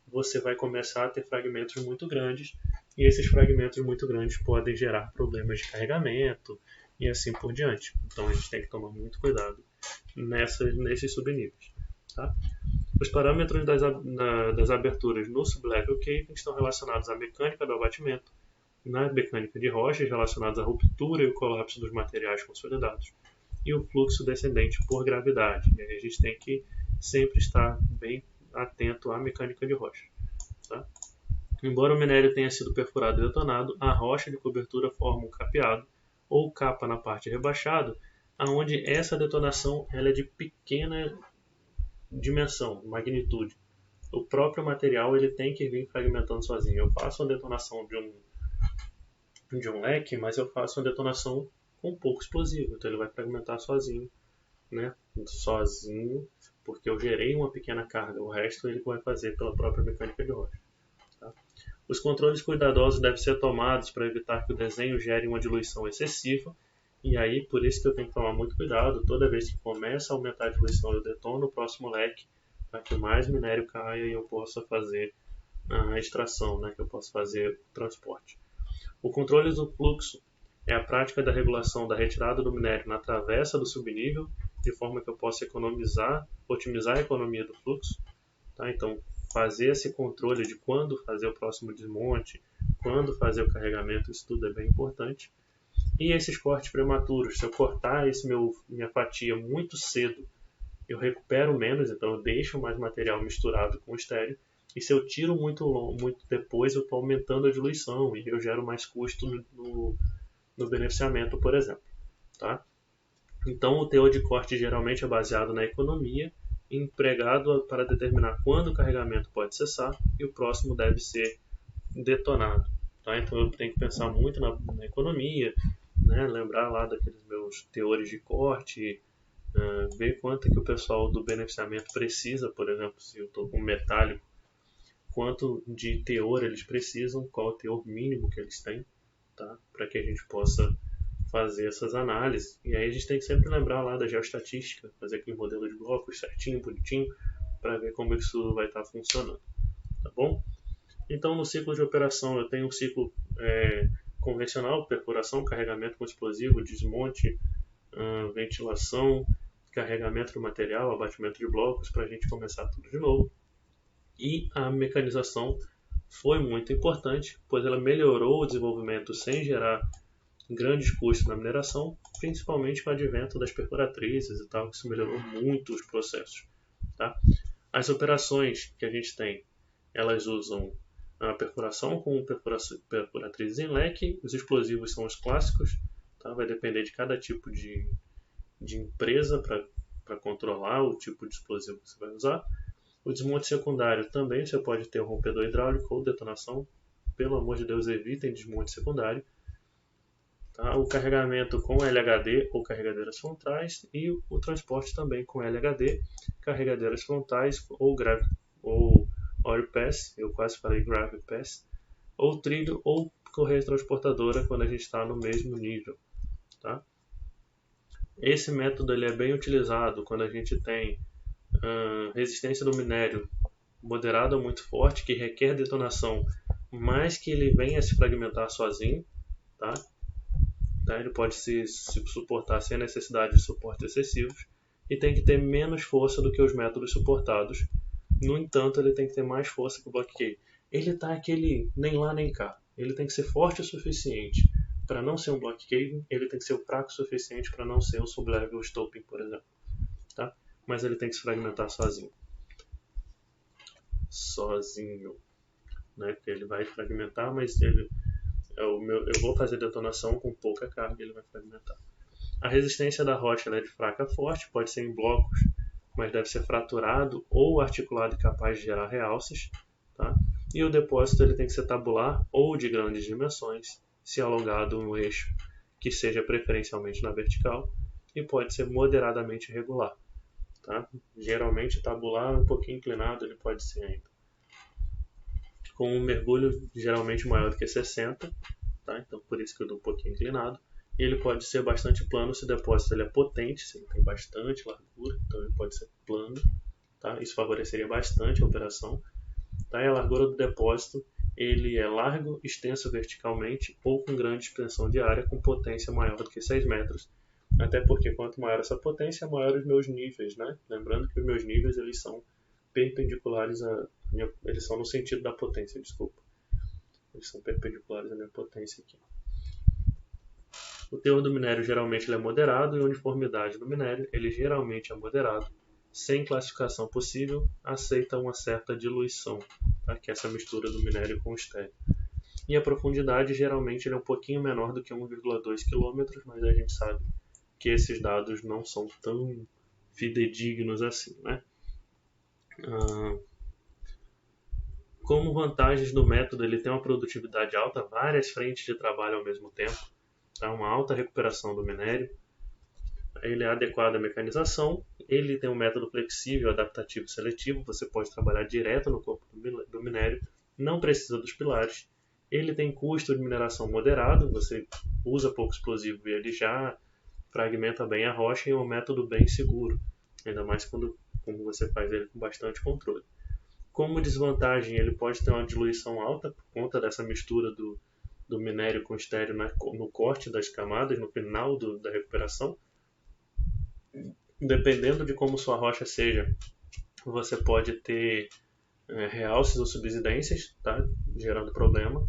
você vai começar a ter fragmentos muito grandes, e esses fragmentos muito grandes podem gerar problemas de carregamento e assim por diante. Então a gente tem que tomar muito cuidado nesses subníveis. Tá? Os parâmetros das aberturas no sublevel caving estão relacionados à mecânica do abatimento, na mecânica de rochas relacionadas à ruptura e o colapso dos materiais consolidados, e o fluxo descendente por gravidade. E aí a gente tem que sempre estar bem atento à mecânica de rocha. Tá? Embora o minério tenha sido perfurado e detonado, a rocha de cobertura forma um capeado ou capa na parte rebaixada, onde essa detonação ela é de pequena dimensão, magnitude. O próprio material ele tem que vir fragmentando sozinho. Eu faço uma detonação de um leque, mas eu faço uma detonação com pouco explosivo, então ele vai fragmentar sozinho, né? Sozinho, porque eu gerei uma pequena carga, o resto ele vai fazer pela própria mecânica de rocha. Tá? Os controles cuidadosos devem ser tomados para evitar que o desenho gere uma diluição excessiva, e aí por isso que eu tenho que tomar muito cuidado, toda vez que começa a aumentar a diluição eu detono o próximo leque, para que mais minério caia e eu possa fazer a extração, né? Que eu possa fazer o transporte. O controle do fluxo é a prática da regulação da retirada do minério na travessa do subnível, de forma que eu possa otimizar a economia do fluxo. Tá? Então, fazer esse controle de quando fazer o próximo desmonte, quando fazer o carregamento, isso tudo é bem importante. E esses cortes prematuros, se eu cortar minha fatia muito cedo, eu recupero menos, então eu deixo mais material misturado com o estéreo. E se eu tiro muito depois, eu estou aumentando a diluição e eu gero mais custo no beneficiamento, por exemplo. Tá? Então, o teor de corte geralmente é baseado na economia, empregado para determinar quando o carregamento pode cessar e o próximo deve ser detonado. Tá? Então, eu tenho que pensar muito na economia, né? Lembrar lá daqueles meus teores de corte, ver quanto que o pessoal do beneficiamento precisa, por exemplo, se eu estou com metálico, quanto de teor eles precisam, qual o teor mínimo que eles têm, tá? Para que a gente possa fazer essas análises. E aí a gente tem que sempre lembrar lá da geoestatística, fazer aquele modelo de blocos certinho, bonitinho, para ver como isso vai estar funcionando. Tá bom? Então, no ciclo de operação, eu tenho um ciclo convencional, perfuração, carregamento com explosivo, desmonte, ventilação, carregamento do material, abatimento de blocos, para a gente começar tudo de novo. E a mecanização foi muito importante, pois ela melhorou o desenvolvimento sem gerar grandes custos na mineração, principalmente com o advento das perfuratrizes e tal, que isso melhorou muito os processos. Tá? As operações que a gente tem, elas usam a perfuração com perfuratrizes em leque, os explosivos são os clássicos, tá? Vai depender de cada tipo de empresa para controlar o tipo de explosivo que você vai usar. O desmonte secundário também você pode ter um rompedor hidráulico ou detonação. Pelo amor de Deus, evitem desmonte secundário. Tá? O carregamento com LHD ou carregadeiras frontais e o transporte também com LHD, carregadeiras frontais ou Oil Pass, eu quase falei Gravity Pass, ou trilho ou correia transportadora quando a gente está no mesmo nível. Tá? Esse método ele é bem utilizado quando a gente tem resistência do minério moderada ou muito forte, que requer detonação, mas que ele venha se fragmentar sozinho. Tá? Ele pode se suportar sem a necessidade de suportes excessivos e tem que ter menos força do que os métodos suportados. No entanto, ele tem que ter mais força que o block cave. Ele está aquele nem lá nem cá. Ele tem que ser forte o suficiente para não ser um block caving, ele tem que ser fraco o suficiente para não ser um sublevel stopping, por exemplo. Tá? Mas ele tem que se fragmentar sozinho. Né? Porque ele vai fragmentar, mas eu vou fazer detonação com pouca carga e ele vai fragmentar. A resistência da rocha é de fraca a forte, pode ser em blocos, mas deve ser fraturado ou articulado e capaz de gerar realces. Tá? E o depósito ele tem que ser tabular ou de grandes dimensões, se alongado um eixo que seja preferencialmente na vertical, e pode ser moderadamente irregular. Tá? Geralmente tabular um pouquinho inclinado ele pode ser ainda. Com um mergulho geralmente maior do que 60, tá? Então por isso que eu dou um pouquinho inclinado. E ele pode ser bastante plano se o depósito ele é potente, se ele tem bastante largura, então ele pode ser plano. Tá? Isso favoreceria bastante a operação. Tá? E a largura do depósito ele é largo, extenso verticalmente ou com grande extensão de área com potência maior do que 6 metros. Até porque quanto maior essa potência, maior os meus níveis. Né? Lembrando que os meus níveis eles são perpendiculares eles são no sentido da potência, desculpa. Eles são perpendiculares à minha potência aqui. O teor do minério geralmente ele é moderado e a uniformidade do minério ele geralmente é moderado. Sem classificação possível, aceita uma certa diluição, tá? Que é essa mistura do minério com o estéreo. E a profundidade geralmente ele é um pouquinho menor do que 1,2 km, mas a gente sabe que esses dados não são tão fidedignos assim, né? Como vantagens do método, ele tem uma produtividade alta, várias frentes de trabalho ao mesmo tempo, tá? Uma alta recuperação do minério, ele é adequado à mecanização, ele tem um método flexível, adaptativo e seletivo, você pode trabalhar direto no corpo do minério, não precisa dos pilares, ele tem custo de mineração moderado, você usa pouco explosivo e ele já fragmenta bem a rocha e é um método bem seguro, ainda mais quando você faz ele com bastante controle. Como desvantagem, ele pode ter uma diluição alta por conta dessa mistura do minério com estéreo no corte das camadas, no final da recuperação. Dependendo de como sua rocha seja, você pode ter realces ou subsidências, tá? Gerando problema.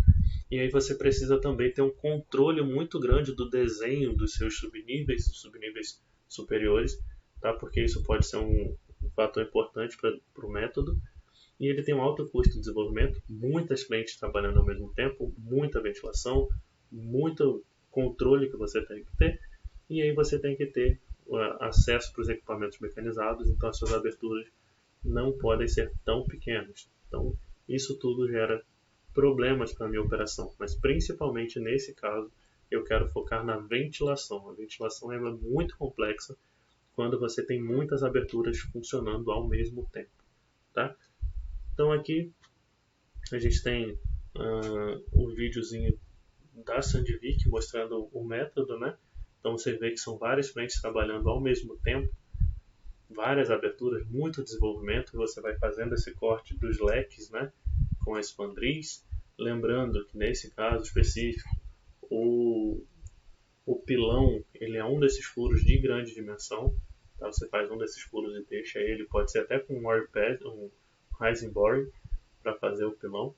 E aí você precisa também ter um controle muito grande do desenho dos seus subníveis superiores, tá? Porque isso pode ser um fator importante para o método. E ele tem um alto custo de desenvolvimento, muitas frentes trabalhando ao mesmo tempo, muita ventilação, muito controle que você tem que ter, e aí você tem que ter acesso para os equipamentos mecanizados, então as suas aberturas não podem ser tão pequenas. Então isso tudo gera problemas para a minha operação, mas principalmente nesse caso eu quero focar na ventilação. A ventilação é muito complexa quando você tem muitas aberturas funcionando ao mesmo tempo. Tá? Então aqui a gente tem o videozinho da Sandvik mostrando o método, né? Então você vê que são várias frentes trabalhando ao mesmo tempo, várias aberturas, muito desenvolvimento. Você vai fazendo esse corte dos leques, né? Com a espandriz. Lembrando que nesse caso específico, o pilão ele é um desses furos de grande dimensão. Tá? Você faz um desses furos e deixa ele, pode ser até com um Warpad, um rising boring, para fazer o pilão.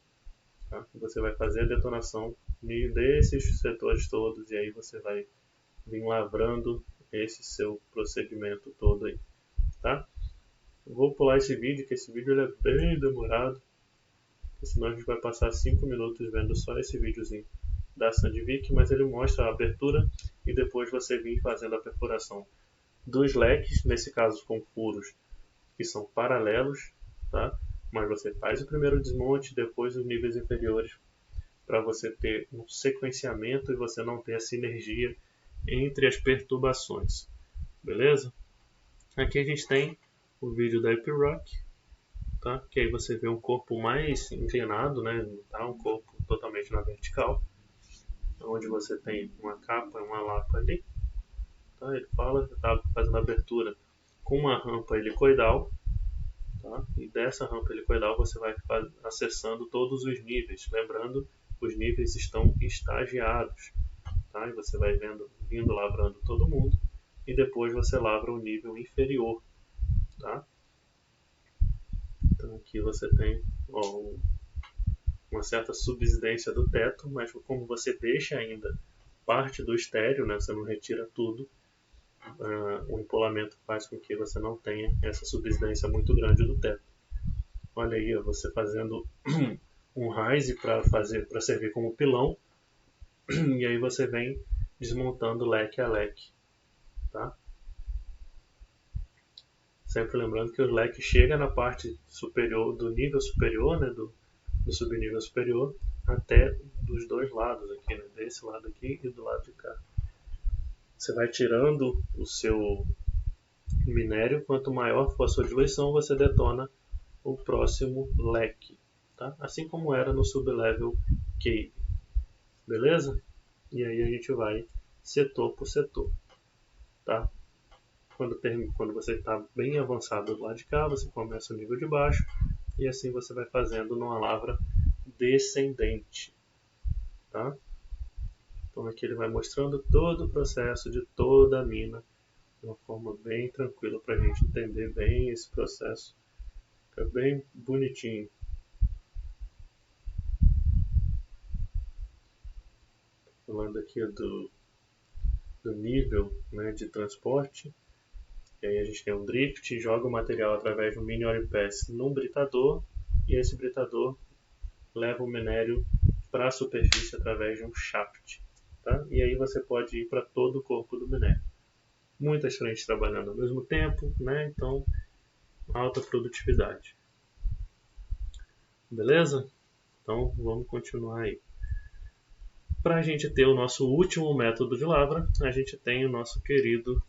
Tá? Você vai fazer a detonação desses setores todos e aí você vai vir lavrando esse seu procedimento todo aí. Tá? Eu vou pular esse vídeo, que esse vídeo ele é bem demorado, senão a gente vai passar 5 minutos vendo só esse videozinho da Sandvik, mas ele mostra a abertura e depois você vir fazendo a perfuração dos leques, nesse caso com furos que são paralelos, tá? Mas você faz o primeiro desmonte, depois os níveis inferiores, para você ter um sequenciamento e você não ter a sinergia entre as perturbações, beleza? Aqui a gente tem o vídeo da Epiroc, tá? Que aí você vê um corpo mais inclinado, né? Tá? Um corpo totalmente na vertical, onde você tem uma capa e uma lapa ali. Tá? Ele fala que está fazendo a abertura com uma rampa helicoidal. Tá? E dessa rampa helicoidal você vai acessando todos os níveis. Lembrando, os níveis estão estagiados. Tá? E você vai vindo lavrando todo mundo. E depois você lavra o nível inferior. Tá? Então aqui você tem uma certa subsidência do teto, mas como você deixa ainda parte do estéreo, né? Você não retira tudo. O empolamento faz com que você não tenha essa subsidência muito grande do teto. Olha aí, ó, você fazendo um raise para servir como pilão, e aí você vem desmontando leque a leque, tá? Sempre lembrando que o leque chega na parte superior, do nível superior, né, do subnível superior, até dos dois lados aqui, né, desse lado aqui e do lado de cá. Você vai tirando o seu minério, quanto maior for a sua diluição, você detona o próximo leque, tá? Assim como era no sublevel cave, beleza? E aí a gente vai setor por setor, tá? Quando você está bem avançado do lado de cá, você começa o nível de baixo e assim você vai fazendo numa lavra descendente, tá? Então aqui ele vai mostrando todo o processo de toda a mina de uma forma bem tranquila para a gente entender bem esse processo. Fica bem bonitinho. Falando aqui do nível, né, de transporte. E aí a gente tem um drift, joga o material através de um mini oil pass num britador e esse britador leva o minério para a superfície através de um shaft. Tá? E aí você pode ir para todo o corpo do minério. Muitas frentes trabalhando ao mesmo tempo, né? Então alta produtividade. Beleza? Então vamos continuar aí. Para a gente ter o nosso último método de lavra, a gente tem o nosso querido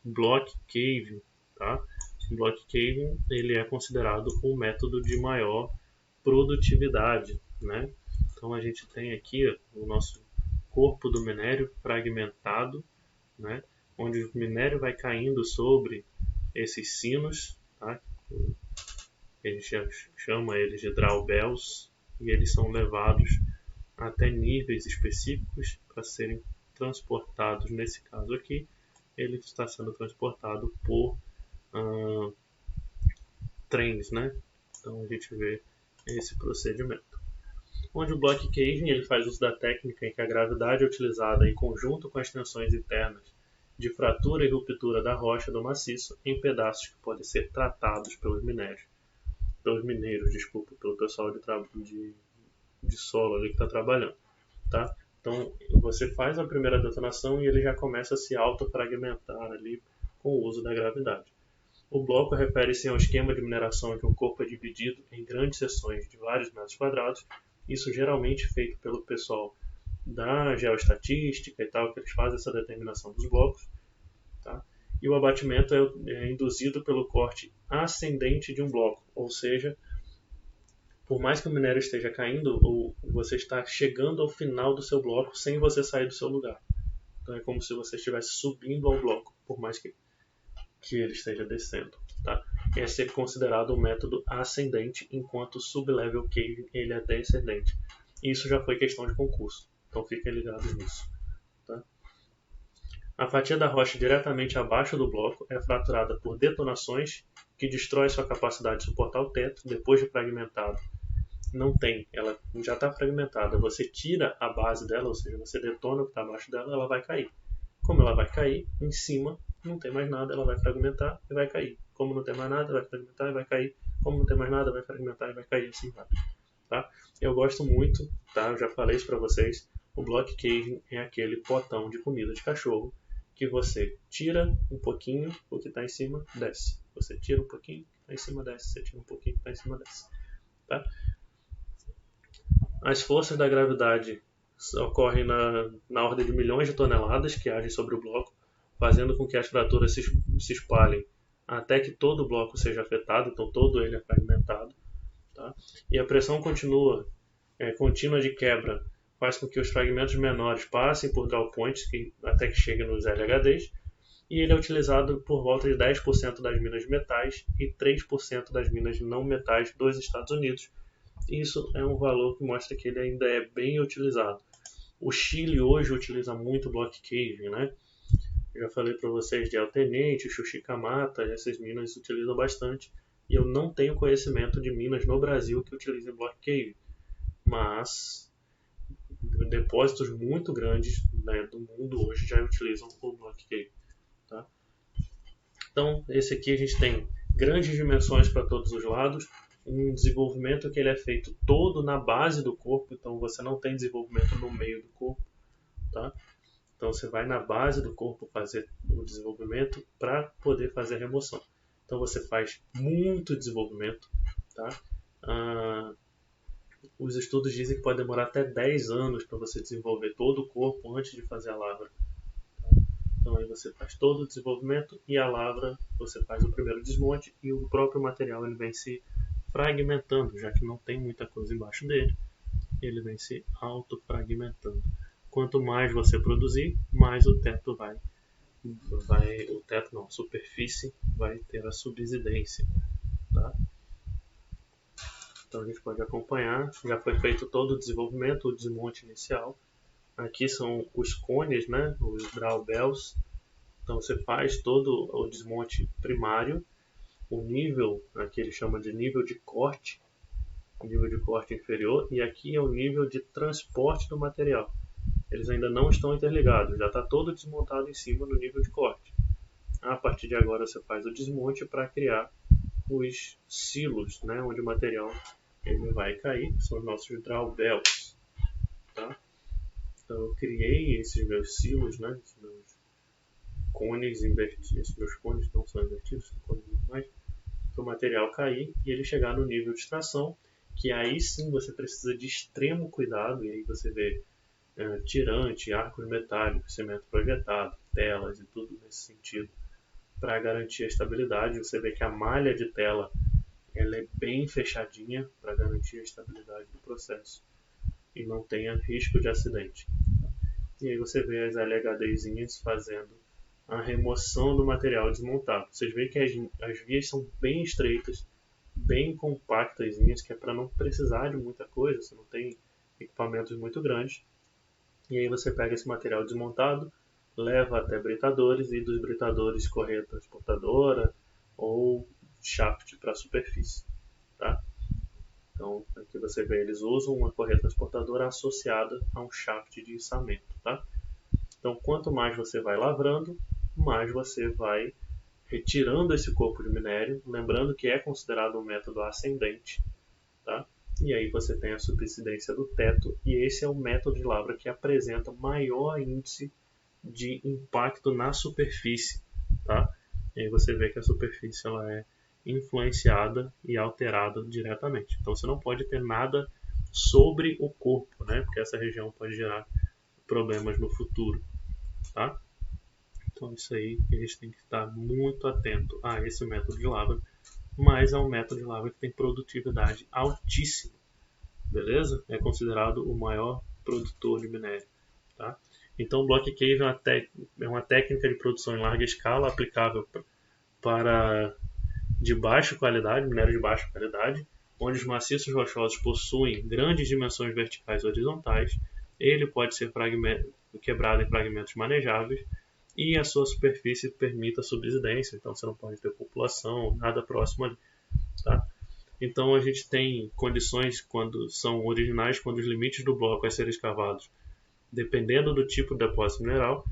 block caving, tá? O block caving ele é considerado um método de maior produtividade, né? Então a gente tem aqui o nosso corpo do minério fragmentado, né? Onde o minério vai caindo sobre esses sinos, tá? A gente chama eles de drawbells e eles são levados até níveis específicos para serem transportados. Nesse caso aqui, ele está sendo transportado por trens, né? Então a gente vê esse procedimento. Onde o block caving ele faz uso da técnica em que a gravidade é utilizada em conjunto com as tensões internas de fratura e ruptura da rocha do maciço em pedaços que podem ser tratados pelos mineiros, pelo pessoal de solo ali que está trabalhando, tá? Então você faz a primeira detonação e ele já começa a se autofragmentar ali com o uso da gravidade. O bloco refere-se a um esquema de mineração em que o corpo é dividido em grandes seções de vários metros quadrados, isso geralmente feito pelo pessoal da geoestatística e tal, que eles fazem essa determinação dos blocos, tá? E o abatimento é induzido pelo corte ascendente de um bloco, ou seja, por mais que o minério esteja caindo, você está chegando ao final do seu bloco sem você sair do seu lugar. Então é como se você estivesse subindo ao bloco, por mais que ele esteja descendo. Tá? Esse é considerado um método ascendente, enquanto o sublevel caving ele é descendente. Isso já foi questão de concurso, então fiquem ligados nisso. Tá? A fatia da rocha diretamente abaixo do bloco é fraturada por detonações que destrói sua capacidade de suportar o teto depois de fragmentado. Não tem, ela já está fragmentada. Você tira a base dela, ou seja, você detona o que está abaixo dela, ela vai cair. Como ela vai cair, em cima não tem mais nada, ela vai fragmentar e vai cair. Como não tem mais nada, vai fragmentar e vai cair. Como não tem mais nada, vai fragmentar e vai cair, assim vai. Tá? Eu gosto muito, tá? Eu já falei isso para vocês. O block caving é aquele potão de comida de cachorro que você tira um pouquinho, o que está em cima desce. Você tira um pouquinho, o que está em cima desce. Você tira um pouquinho, o que está em cima desce. Tá? As forças da gravidade ocorrem na ordem de milhões de toneladas que agem sobre o bloco, fazendo com que as fraturas se espalhem até que todo o bloco seja afetado, então todo ele é fragmentado. Tá? E a pressão contínua de quebra faz com que os fragmentos menores passem por draw points até que cheguem nos LHDs, e ele é utilizado por volta de 10% das minas de metais e 3% das minas de não metais dos Estados Unidos. Isso é um valor que mostra que ele ainda é bem utilizado. O Chile hoje utiliza muito block caving, né? Eu já falei para vocês de El Teniente, Chuquicamata, essas minas utilizam bastante. E eu não tenho conhecimento de minas no Brasil que utilizem block caving. Mas depósitos muito grandes, né, do mundo hoje já utilizam o Block Cave. Tá? Então, esse aqui a gente tem grandes dimensões para todos os lados, um desenvolvimento que ele é feito todo na base do corpo, então você não tem desenvolvimento no meio do corpo. Tá? Então você vai na base do corpo fazer o desenvolvimento para poder fazer a remoção. Então você faz muito desenvolvimento. Tá? Os estudos dizem que pode demorar até 10 anos para você desenvolver todo o corpo antes de fazer a lavra. Então aí você faz todo o desenvolvimento e a lavra você faz o primeiro desmonte e o próprio material ele vem se fragmentando, já que não tem muita coisa embaixo dele, ele vem se autofragmentando. Quanto mais você produzir, mais o teto a superfície vai ter a subsidência. Tá? Então a gente pode acompanhar, já foi feito todo o desenvolvimento, o desmonte inicial. Aqui são os cones, né, os drawbells. Então você faz todo o desmonte primário, o nível, aqui ele chama de nível de corte inferior, e aqui é o nível de transporte do material. Eles ainda não estão interligados, já está todo desmontado em cima no nível de corte. A partir de agora você faz o desmonte para criar os silos, né, onde o material ele vai cair, são os nossos drawbells. Tá? Então eu criei esses meus silos, né, esses meus cones invertidos, esses meus cones não são invertidos, são cones normais, para o material cair e ele chegar no nível de extração, que aí sim você precisa de extremo cuidado, e aí você vê tirante, arcos metálicos, cimento projetado, telas e tudo nesse sentido, para garantir a estabilidade. Você vê que a malha de tela ela é bem fechadinha para garantir a estabilidade do processo e não tenha risco de acidente. E aí você vê as LHDzinhas fazendo a remoção do material desmontado. Vocês veem que as vias são bem estreitas, bem compactas, que é para não precisar de muita coisa, você não tem equipamentos muito grandes. E aí você pega esse material desmontado, leva até britadores e dos britadores correia transportadora ou shaft para a superfície. Tá? Então aqui você vê, eles usam uma correia transportadora associada a um shaft de içamento. Tá? Então quanto mais você vai lavrando, mais você vai retirando esse corpo de minério, lembrando que é considerado um método ascendente. Tá? E aí você tem a subsidência do teto, e esse é o método de lavra que apresenta maior índice de impacto na superfície. Tá? E aí você vê que a superfície ela é influenciada e alterada diretamente. Então você não pode ter nada sobre o corpo, né? Porque essa região pode gerar problemas no futuro. Tá? Então isso aí a gente tem que estar muito atento a esse método de lavra, mas é um método de lavra que tem produtividade altíssima, beleza? É considerado o maior produtor de minério. Tá? Então o Block Cave é uma técnica de produção em larga escala aplicável para de baixa qualidade, minério de baixa qualidade, onde os maciços rochosos possuem grandes dimensões verticais e horizontais. Ele pode ser quebrado em fragmentos manejáveis e a sua superfície permite a subsidência, então você não pode ter população, nada próximo ali. Tá? Então a gente tem condições quando são originais, quando os limites do bloco a serem escavados, dependendo do tipo de depósito mineral.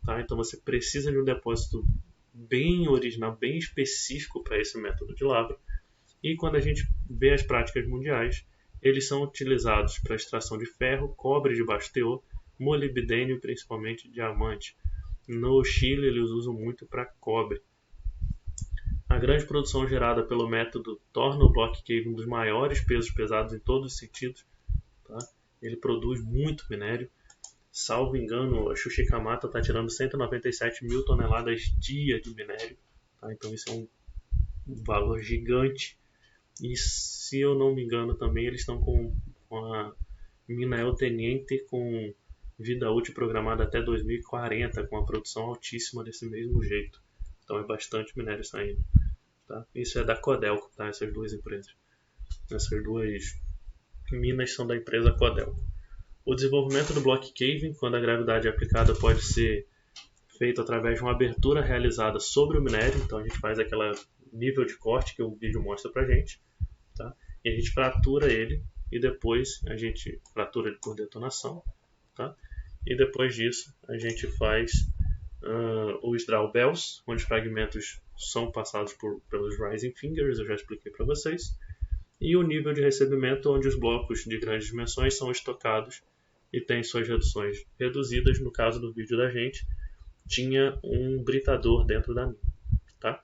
Tá? Então você precisa de um depósito bem original, bem específico para esse método de lavra. E quando a gente vê as práticas mundiais, eles são utilizados para extração de ferro, cobre de baixo teor, molibdênio e principalmente diamante. No Chile eles usam muito para cobre. A grande produção gerada pelo método torna o Block Cave um dos maiores pesos pesados em todos os sentidos. Tá? Ele produz muito minério. Salvo engano, a Chuquicamata está tirando 197 mil toneladas dia de minério. Tá? Então isso é um valor gigante. E se eu não me engano também eles estão com a mina El Teniente com vida útil programada até 2040, com a produção altíssima desse mesmo jeito. Então é bastante minério saindo. Tá? Isso é da Codelco, tá? Essas duas empresas. Essas duas minas são da empresa Codelco. O desenvolvimento do Block Caving, quando a gravidade é aplicada, pode ser feito através de uma abertura realizada sobre o minério. Então a gente faz aquele nível de corte que o vídeo mostra pra gente. Tá? E a gente fratura ele e depois a gente fratura ele por detonação, tá? E depois disso a gente faz os drawbells, onde os fragmentos são passados pelos rising fingers, eu já expliquei para vocês, e o nível de recebimento, onde os blocos de grandes dimensões são estocados e têm suas reduções reduzidas. No caso do vídeo da gente, tinha um britador dentro da mina, tá?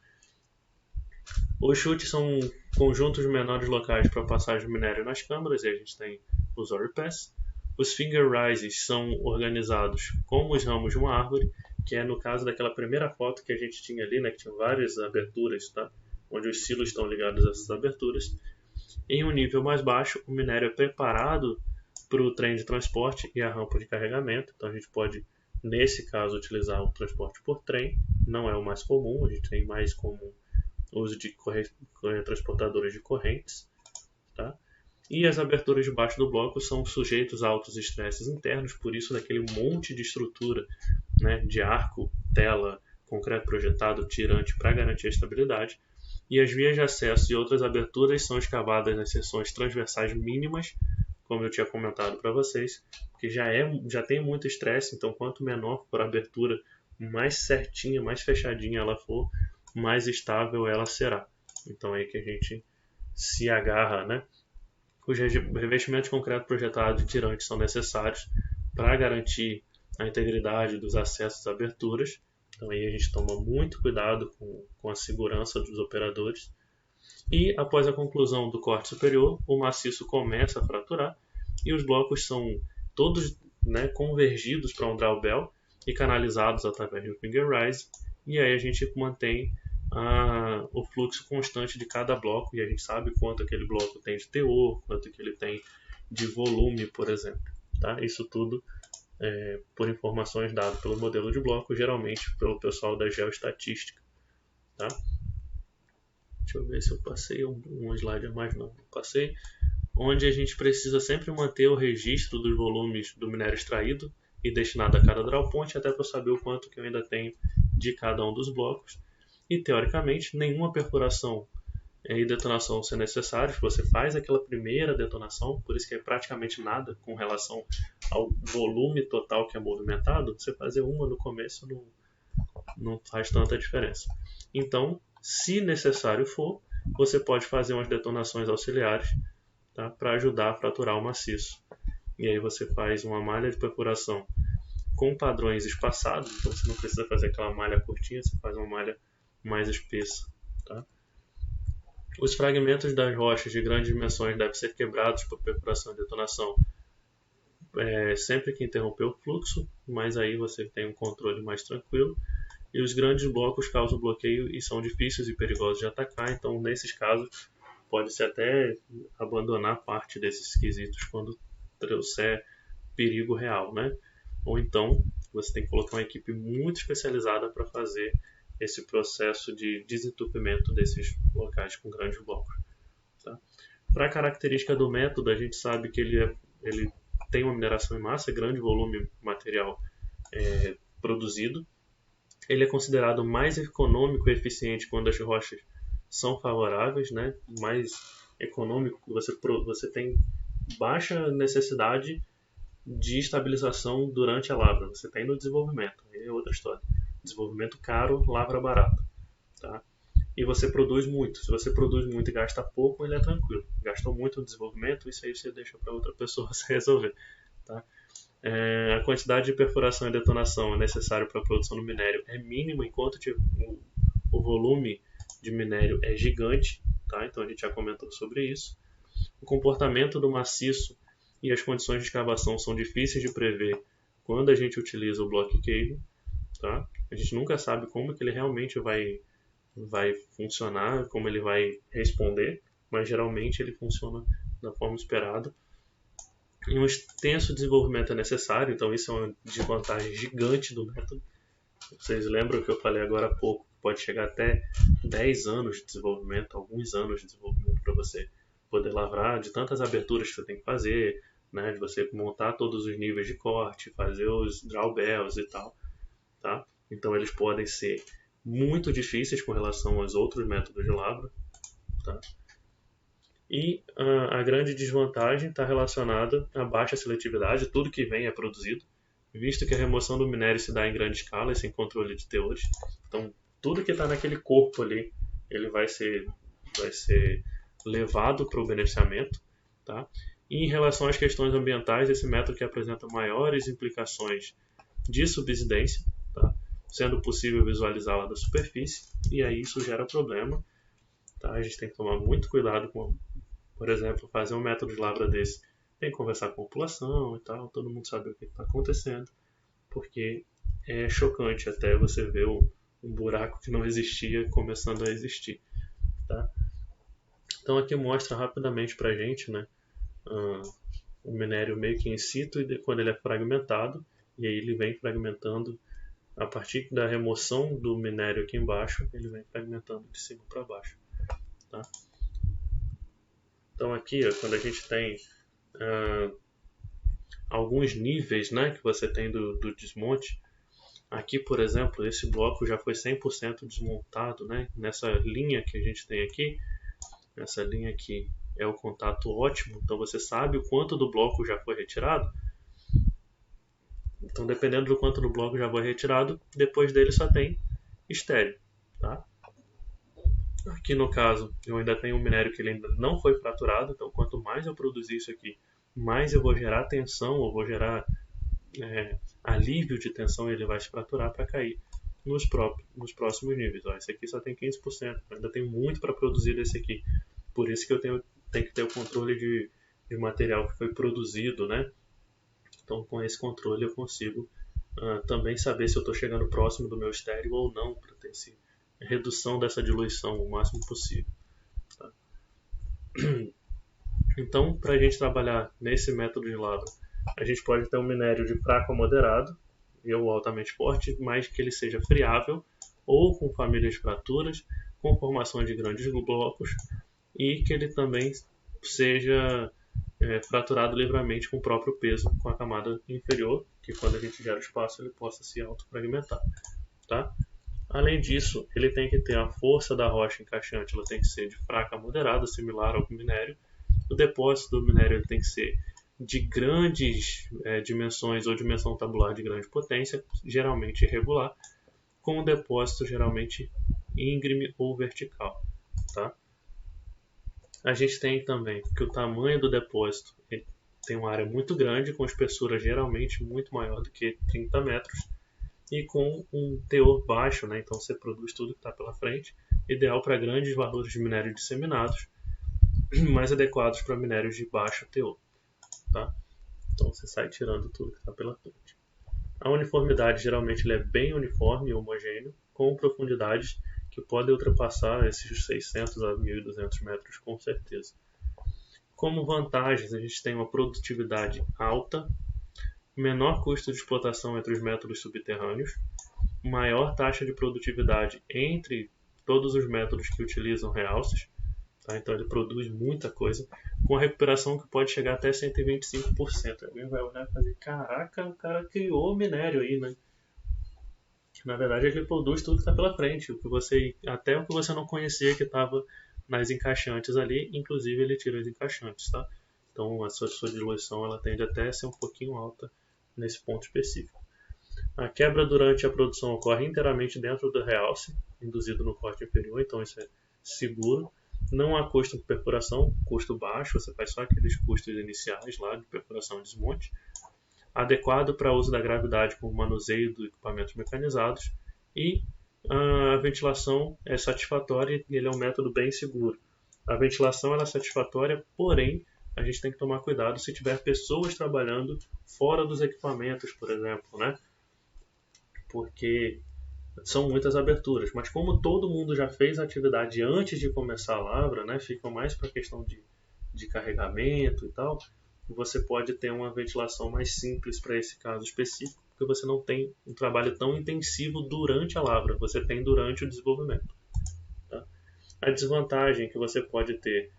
Os chutes são conjuntos menores locais para passagem de minério nas câmaras, e a gente tem os oripass. Os finger rises são organizados como os ramos de uma árvore, que é no caso daquela primeira foto que a gente tinha ali, né, que tinha várias aberturas, tá? Onde os silos estão ligados a essas aberturas. Em um nível mais baixo, o minério é preparado para o trem de transporte e a rampa de carregamento. Então a gente pode, nesse caso, utilizar o transporte por trem. Não é o mais comum, a gente tem mais comum o uso de transportadores de correntes, tá? E as aberturas debaixo do bloco são sujeitos a altos estresses internos, por isso daquele monte de estrutura, né, de arco, tela, concreto projetado, tirante para garantir a estabilidade. E as vias de acesso e outras aberturas são escavadas nas seções transversais mínimas, como eu tinha comentado para vocês, que já tem muito estresse, então quanto menor for a abertura, mais certinha, mais fechadinha ela for, mais estável ela será. Então é aí que a gente se agarra, né? Os revestimentos de concreto projetado e tirante são necessários para garantir a integridade dos acessos às aberturas. Então aí a gente toma muito cuidado com a segurança dos operadores. E após a conclusão do corte superior, o maciço começa a fraturar e os blocos são todos, né, convergidos para um drawbell e canalizados através do finger rise. E aí a gente mantém o fluxo constante de cada bloco e a gente sabe quanto aquele bloco tem de teor, quanto que ele tem de volume, por exemplo. Tá? Isso tudo por informações dadas pelo modelo de bloco, geralmente pelo pessoal da geoestatística. Tá? Deixa eu ver se eu passei um slide a mais. Não passei. Onde a gente precisa sempre manter o registro dos volumes do minério extraído e destinado a cada draw point, até para eu saber o quanto que eu ainda tenho de cada um dos blocos. E, teoricamente, nenhuma perfuração e detonação são necessárias. Você faz aquela primeira detonação, por isso que é praticamente nada com relação ao volume total que é movimentado. Você fazer uma no começo não faz tanta diferença. Então, se necessário for, você pode fazer umas detonações auxiliares, tá, para ajudar a fraturar o maciço. E aí você faz uma malha de perfuração com padrões espaçados, então você não precisa fazer aquela malha curtinha, você faz uma malha mais espessa. Tá? Os fragmentos das rochas de grandes dimensões devem ser quebrados por perfuração e detonação sempre que interromper o fluxo, mas aí você tem um controle mais tranquilo. E os grandes blocos causam bloqueio e são difíceis e perigosos de atacar, então nesses casos pode-se até abandonar parte desses quesitos quando trouxer perigo real, né? Ou então você tem que colocar uma equipe muito especializada para fazer esse processo de desentupimento desses locais com grandes blocos. Tá? Para a característica do método, a gente sabe que ele tem uma mineração em massa, grande volume material produzido. Ele é considerado mais econômico e eficiente quando as rochas são favoráveis, né? Mais econômico, você tem baixa necessidade de estabilização durante a lavra. Você tem no desenvolvimento, aí é outra história. Desenvolvimento caro, lavra barata. Tá? E você produz muito. Se você produz muito e gasta pouco, ele é tranquilo. Gastou muito no desenvolvimento, isso aí você deixa para outra pessoa se resolver. Tá? A quantidade de perfuração e detonação necessária para a produção do minério é mínima, enquanto o volume de minério é gigante. Tá? Então a gente já comentou sobre isso. O comportamento do maciço e as condições de escavação são difíceis de prever quando a gente utiliza o block cave. Tá? A gente nunca sabe como que ele realmente vai funcionar, como ele vai responder, mas geralmente ele funciona da forma esperada. E um extenso desenvolvimento é necessário, então isso é uma desvantagem gigante do método. Vocês lembram que eu falei agora há pouco, pode chegar até 10 anos de desenvolvimento, alguns anos de desenvolvimento para você poder lavrar, de tantas aberturas que você tem que fazer, né, de você montar todos os níveis de corte, fazer os drawbells e tal. Tá? Então eles podem ser muito difíceis com relação aos outros métodos de lavra. Tá? E a grande desvantagem está relacionada à baixa seletividade, tudo que vem é produzido, visto que a remoção do minério se dá em grande escala e sem controle de teores. Então, tudo que está naquele corpo ali, ele vai ser levado para o beneficiamento. Tá? E em relação às questões ambientais, esse método que apresenta maiores implicações de subsidência, tá? Sendo possível visualizá-la da superfície, e aí isso gera problema. Tá? A gente tem que tomar muito cuidado com, por exemplo, fazer um método de lavra desse. Tem que conversar com a população e tal, todo mundo sabe o que está acontecendo, porque é chocante até você ver um buraco que não existia começando a existir. Tá? Então aqui mostra rapidamente para a gente, né, o minério meio que in situ e quando ele é fragmentado, e aí ele vem fragmentando a partir da remoção do minério aqui embaixo, ele vem fragmentando de cima para baixo. Tá? Então aqui, ó, quando a gente tem alguns níveis, né, que você tem do desmonte, aqui, por exemplo, esse bloco já foi 100% desmontado, né? Nessa linha que a gente tem aqui, essa linha aqui é o contato ótimo, então você sabe o quanto do bloco já foi retirado. Então, dependendo do quanto do bloco já foi retirado, depois dele só tem estéreo. Tá? Aqui no caso, eu ainda tenho um minério que ele ainda não foi fraturado, então quanto mais eu produzir isso aqui, mais eu vou gerar tensão, eu vou gerar alívio de tensão, ele vai se fraturar para cair nos próximos níveis. Ó, esse aqui só tem 15%, ainda tenho muito para produzir desse aqui. Por isso que eu tenho que ter o controle de material que foi produzido, né? Então, com esse controle eu consigo também saber se eu estou chegando próximo do meu estéreo ou não, para ter essa redução dessa diluição o máximo possível. Tá? Então, para a gente trabalhar nesse método de lavra, a gente pode ter um minério de fraco a moderado, ou altamente forte, mas que ele seja friável, ou com famílias de fraturas, com formação de grandes blocos, e que ele também seja fraturado livremente com o próprio peso, com a camada inferior, que quando a gente gera espaço ele possa se autofragmentar. Tá? Além disso, ele tem que ter a força da rocha encaixante, ela tem que ser de fraca a moderada, similar ao minério. O depósito do minério ele tem que ser de grandes dimensões ou dimensão tabular de grande potência, geralmente irregular, com um depósito geralmente íngreme ou vertical. Tá? A gente tem também que o tamanho do depósito tem uma área muito grande, com espessura geralmente muito maior do que 30 metros, e com um teor baixo, né? Então você produz tudo que está pela frente, ideal para grandes valores de minério disseminados, mais adequados para minérios de baixo teor. Tá? Então você sai tirando tudo que está pela frente. A uniformidade geralmente ele é bem uniforme e homogêneo, com profundidades que podem ultrapassar esses 600 a 1.200 metros com certeza. Como vantagens, a gente tem uma produtividade alta, menor custo de explotação entre os métodos subterrâneos, maior taxa de produtividade entre todos os métodos que utilizam realces, tá? Então ele produz muita coisa, com a recuperação que pode chegar até 125%. Alguém vai olhar e fazer, caraca, o cara criou minério aí, né? Na verdade ele produz tudo que está pela frente, até o que você não conhecia que estava nas encaixantes ali, inclusive ele tira as encaixantes, tá? Então a sua diluição ela tende até a ser um pouquinho alta nesse ponto específico. A quebra durante a produção ocorre inteiramente dentro do realce, induzido no corte inferior, então isso é seguro. Não há custo de perfuração, custo baixo, você faz só aqueles custos iniciais lá de perfuração e desmonte. Adequado para uso da gravidade com o manuseio dos equipamentos mecanizados, e a ventilação é satisfatória e ele é um método bem seguro. A ventilação ela é satisfatória, porém a gente tem que tomar cuidado se tiver pessoas trabalhando fora dos equipamentos, por exemplo, né? Porque são muitas aberturas, mas como todo mundo já fez a atividade antes de começar a lavra, né, fica mais para a questão de carregamento e tal, você pode ter uma ventilação mais simples para esse caso específico, porque você não tem um trabalho tão intensivo durante a lavra, você tem durante o desenvolvimento. Tá? A desvantagem que você pode ter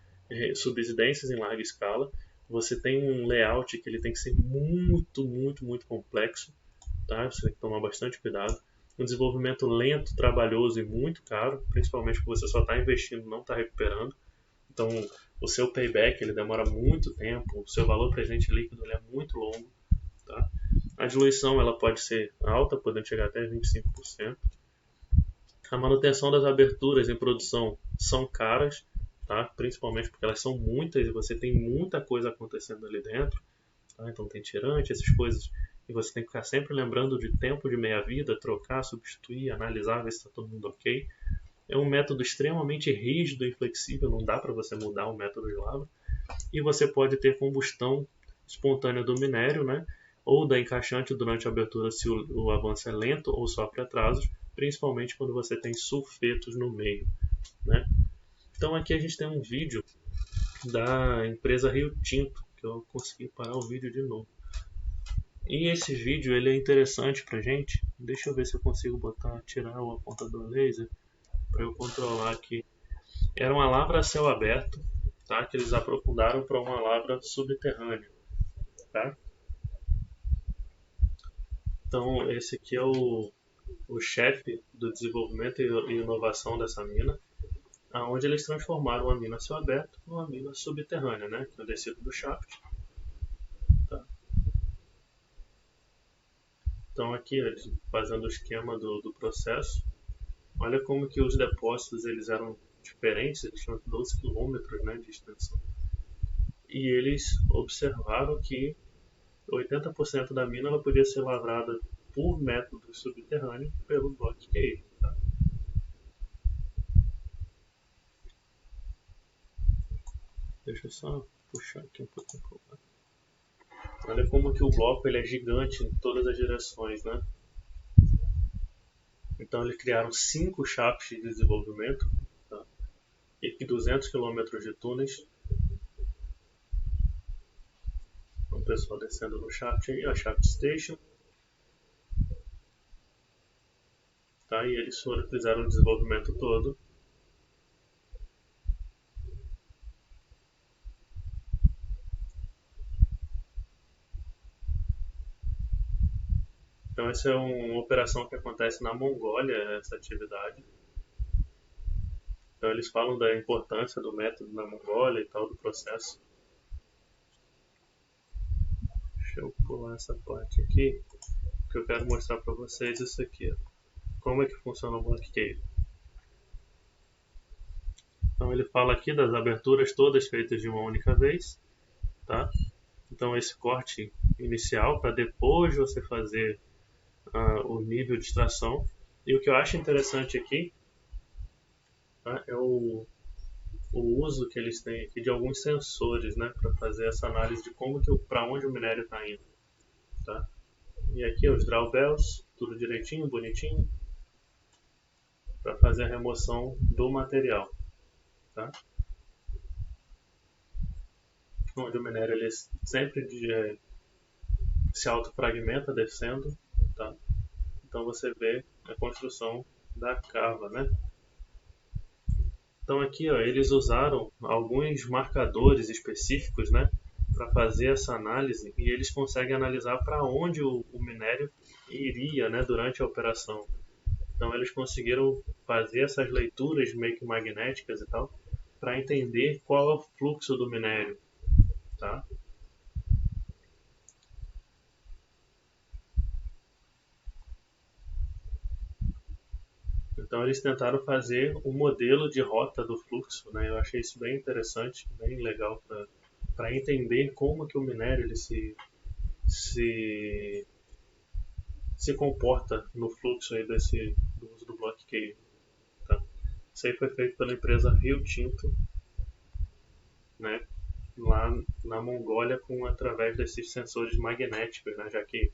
subsidências em larga escala, você tem um layout que ele tem que ser muito, muito, muito complexo, tá? Você tem que tomar bastante cuidado. Um desenvolvimento lento, trabalhoso e muito caro, principalmente porque você só está investindo, não está recuperando. Então, o seu payback ele demora muito tempo, o seu valor presente líquido ele é muito longo. Tá? A diluição ela pode ser alta, podendo chegar até 25%. A manutenção das aberturas em produção são caras, tá? Principalmente porque elas são muitas e você tem muita coisa acontecendo ali dentro. Tá? Então tem tirante, essas coisas. E você tem que ficar sempre lembrando de tempo de meia-vida, trocar, substituir, analisar, ver se está todo mundo ok. É um método extremamente rígido e flexível, não dá para você mudar o método de lavra. E você pode ter combustão espontânea do minério, né? Ou da encaixante durante a abertura se o avanço é lento ou sofre atrasos, principalmente quando você tem sulfetos no meio, né? Então aqui a gente tem um vídeo da empresa Rio Tinto, que eu consegui parar o vídeo de novo. E esse vídeo ele é interessante pra gente. Deixa eu ver se eu consigo tirar o apontador laser para eu controlar aqui. Era uma lavra a céu aberto, tá? Que eles aprofundaram para uma lavra subterrânea, tá? Então esse aqui é o chefe do desenvolvimento e inovação dessa mina, onde eles transformaram a mina a céu aberto numa mina subterrânea, né? Que é o descido do shaft. Tá? Então aqui eles fazendo o esquema do processo. Olha como que os depósitos eles eram diferentes, eles tinham 12 km, né, de extensão. E eles observaram que 80% da mina ela podia ser lavrada por método subterrâneo pelo block cave. Tá? Deixa eu só puxar aqui um pouquinho. Olha como que o bloco ele é gigante em todas as direções, né? Então eles criaram 5 shafts de desenvolvimento, tá? E 200 km de túneis. O pessoal descendo no shaft aí, a shaft station. Tá? E eles fizeram o desenvolvimento todo. Então essa é uma operação que acontece na Mongólia, essa atividade. Então eles falam da importância do método na Mongólia e tal, do processo. Deixa eu pular essa parte aqui, que eu quero mostrar para vocês isso aqui. Como é que funciona o block cave. Então ele fala aqui das aberturas todas feitas de uma única vez. Tá? Então esse corte inicial para depois você fazer o nível de extração. E o que eu acho interessante aqui, tá, é o uso que eles têm aqui de alguns sensores, né, para fazer essa análise de como que para onde o minério está indo. Tá? E aqui os drawbells, tudo direitinho, bonitinho, para fazer a remoção do material. Tá? Onde o minério ele sempre se autofragmenta descendo. Tá? Então você vê a construção da cava, né? Então aqui ó, eles usaram alguns marcadores específicos, né, para fazer essa análise e eles conseguem analisar para onde o minério iria, né, durante a operação. Então eles conseguiram fazer essas leituras meio que magnéticas e tal para entender qual é o fluxo do minério, tá? Então eles tentaram fazer um modelo de rota do fluxo, né? Eu achei isso bem interessante, bem legal para entender como que o minério ele se comporta no fluxo aí do uso do block cave. Tá? Isso aí foi feito pela empresa Rio Tinto, né? Lá na Mongólia através desses sensores magnéticos, né? Já que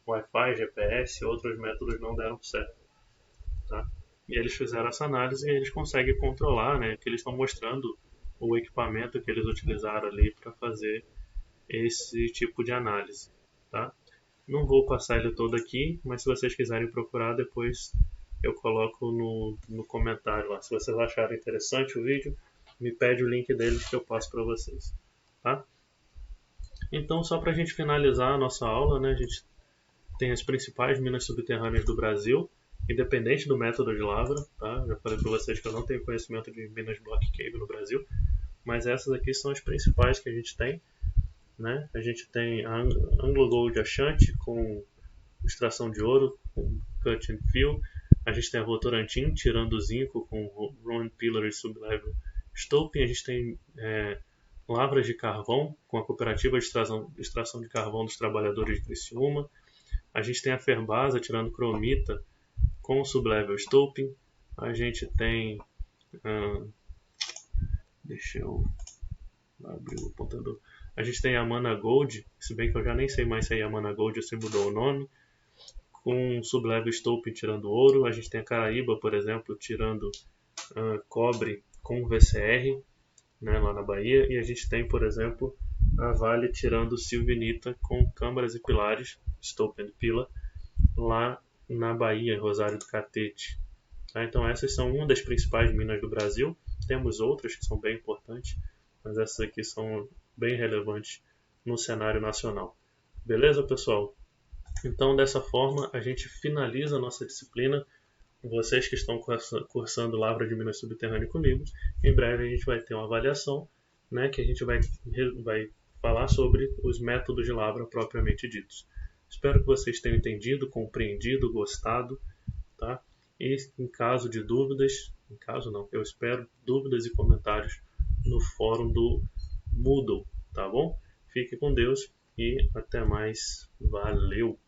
Wi-Fi, GPS e outros métodos não deram certo. Tá? E eles fizeram essa análise e eles conseguem controlar, né? Que eles estão mostrando o equipamento que eles utilizaram ali para fazer esse tipo de análise. Tá? Não vou passar ele todo aqui, mas se vocês quiserem procurar, depois eu coloco no comentário lá. Se vocês acharem interessante o vídeo, me pede o link deles que eu passo para vocês. Tá? Então, só para a gente finalizar a nossa aula, né? A gente tem as principais minas subterrâneas do Brasil, independente do método de lavra. Tá? Já falei para vocês que eu não tenho conhecimento de minas block cave no Brasil, mas essas aqui são as principais que a gente tem, né? A gente tem a AngloGold Ashanti com extração de ouro, com cut and fill. A gente tem a Votorantim tirando o zinco com Rowan Pillar e Sublevel Stoping. A gente tem lavras de carvão com a cooperativa de extração de carvão dos trabalhadores de Criciúma. A gente tem a Ferbasa tirando cromita com Sublevel Stoping. A gente tem deixa eu abrir o apontador. A gente tem a Mana Gold, se bem que eu já nem sei mais se é a Mana Gold ou se mudou o nome, com Sublevel Stoping tirando ouro. A gente tem a Caraíba, por exemplo, tirando cobre com VCR, né, lá na Bahia. E a gente tem, por exemplo, a Vale tirando Silvinita com câmaras e pilares, Stoping and Pillar, lá na Bahia, Rosário do Catete. Tá? Então essas são uma das principais minas do Brasil. Temos outras que são bem importantes, mas essas aqui são bem relevantes no cenário nacional. Beleza, pessoal? Então, dessa forma, a gente finaliza a nossa disciplina. Vocês que estão cursando Lavra de Minas Subterrâneo comigo, em breve a gente vai ter uma avaliação, né, que a gente vai falar sobre os métodos de lavra propriamente ditos. Espero que vocês tenham entendido, compreendido, gostado, tá? E em caso de dúvidas, eu espero dúvidas e comentários no fórum do Moodle, tá bom? Fique com Deus e até mais. Valeu!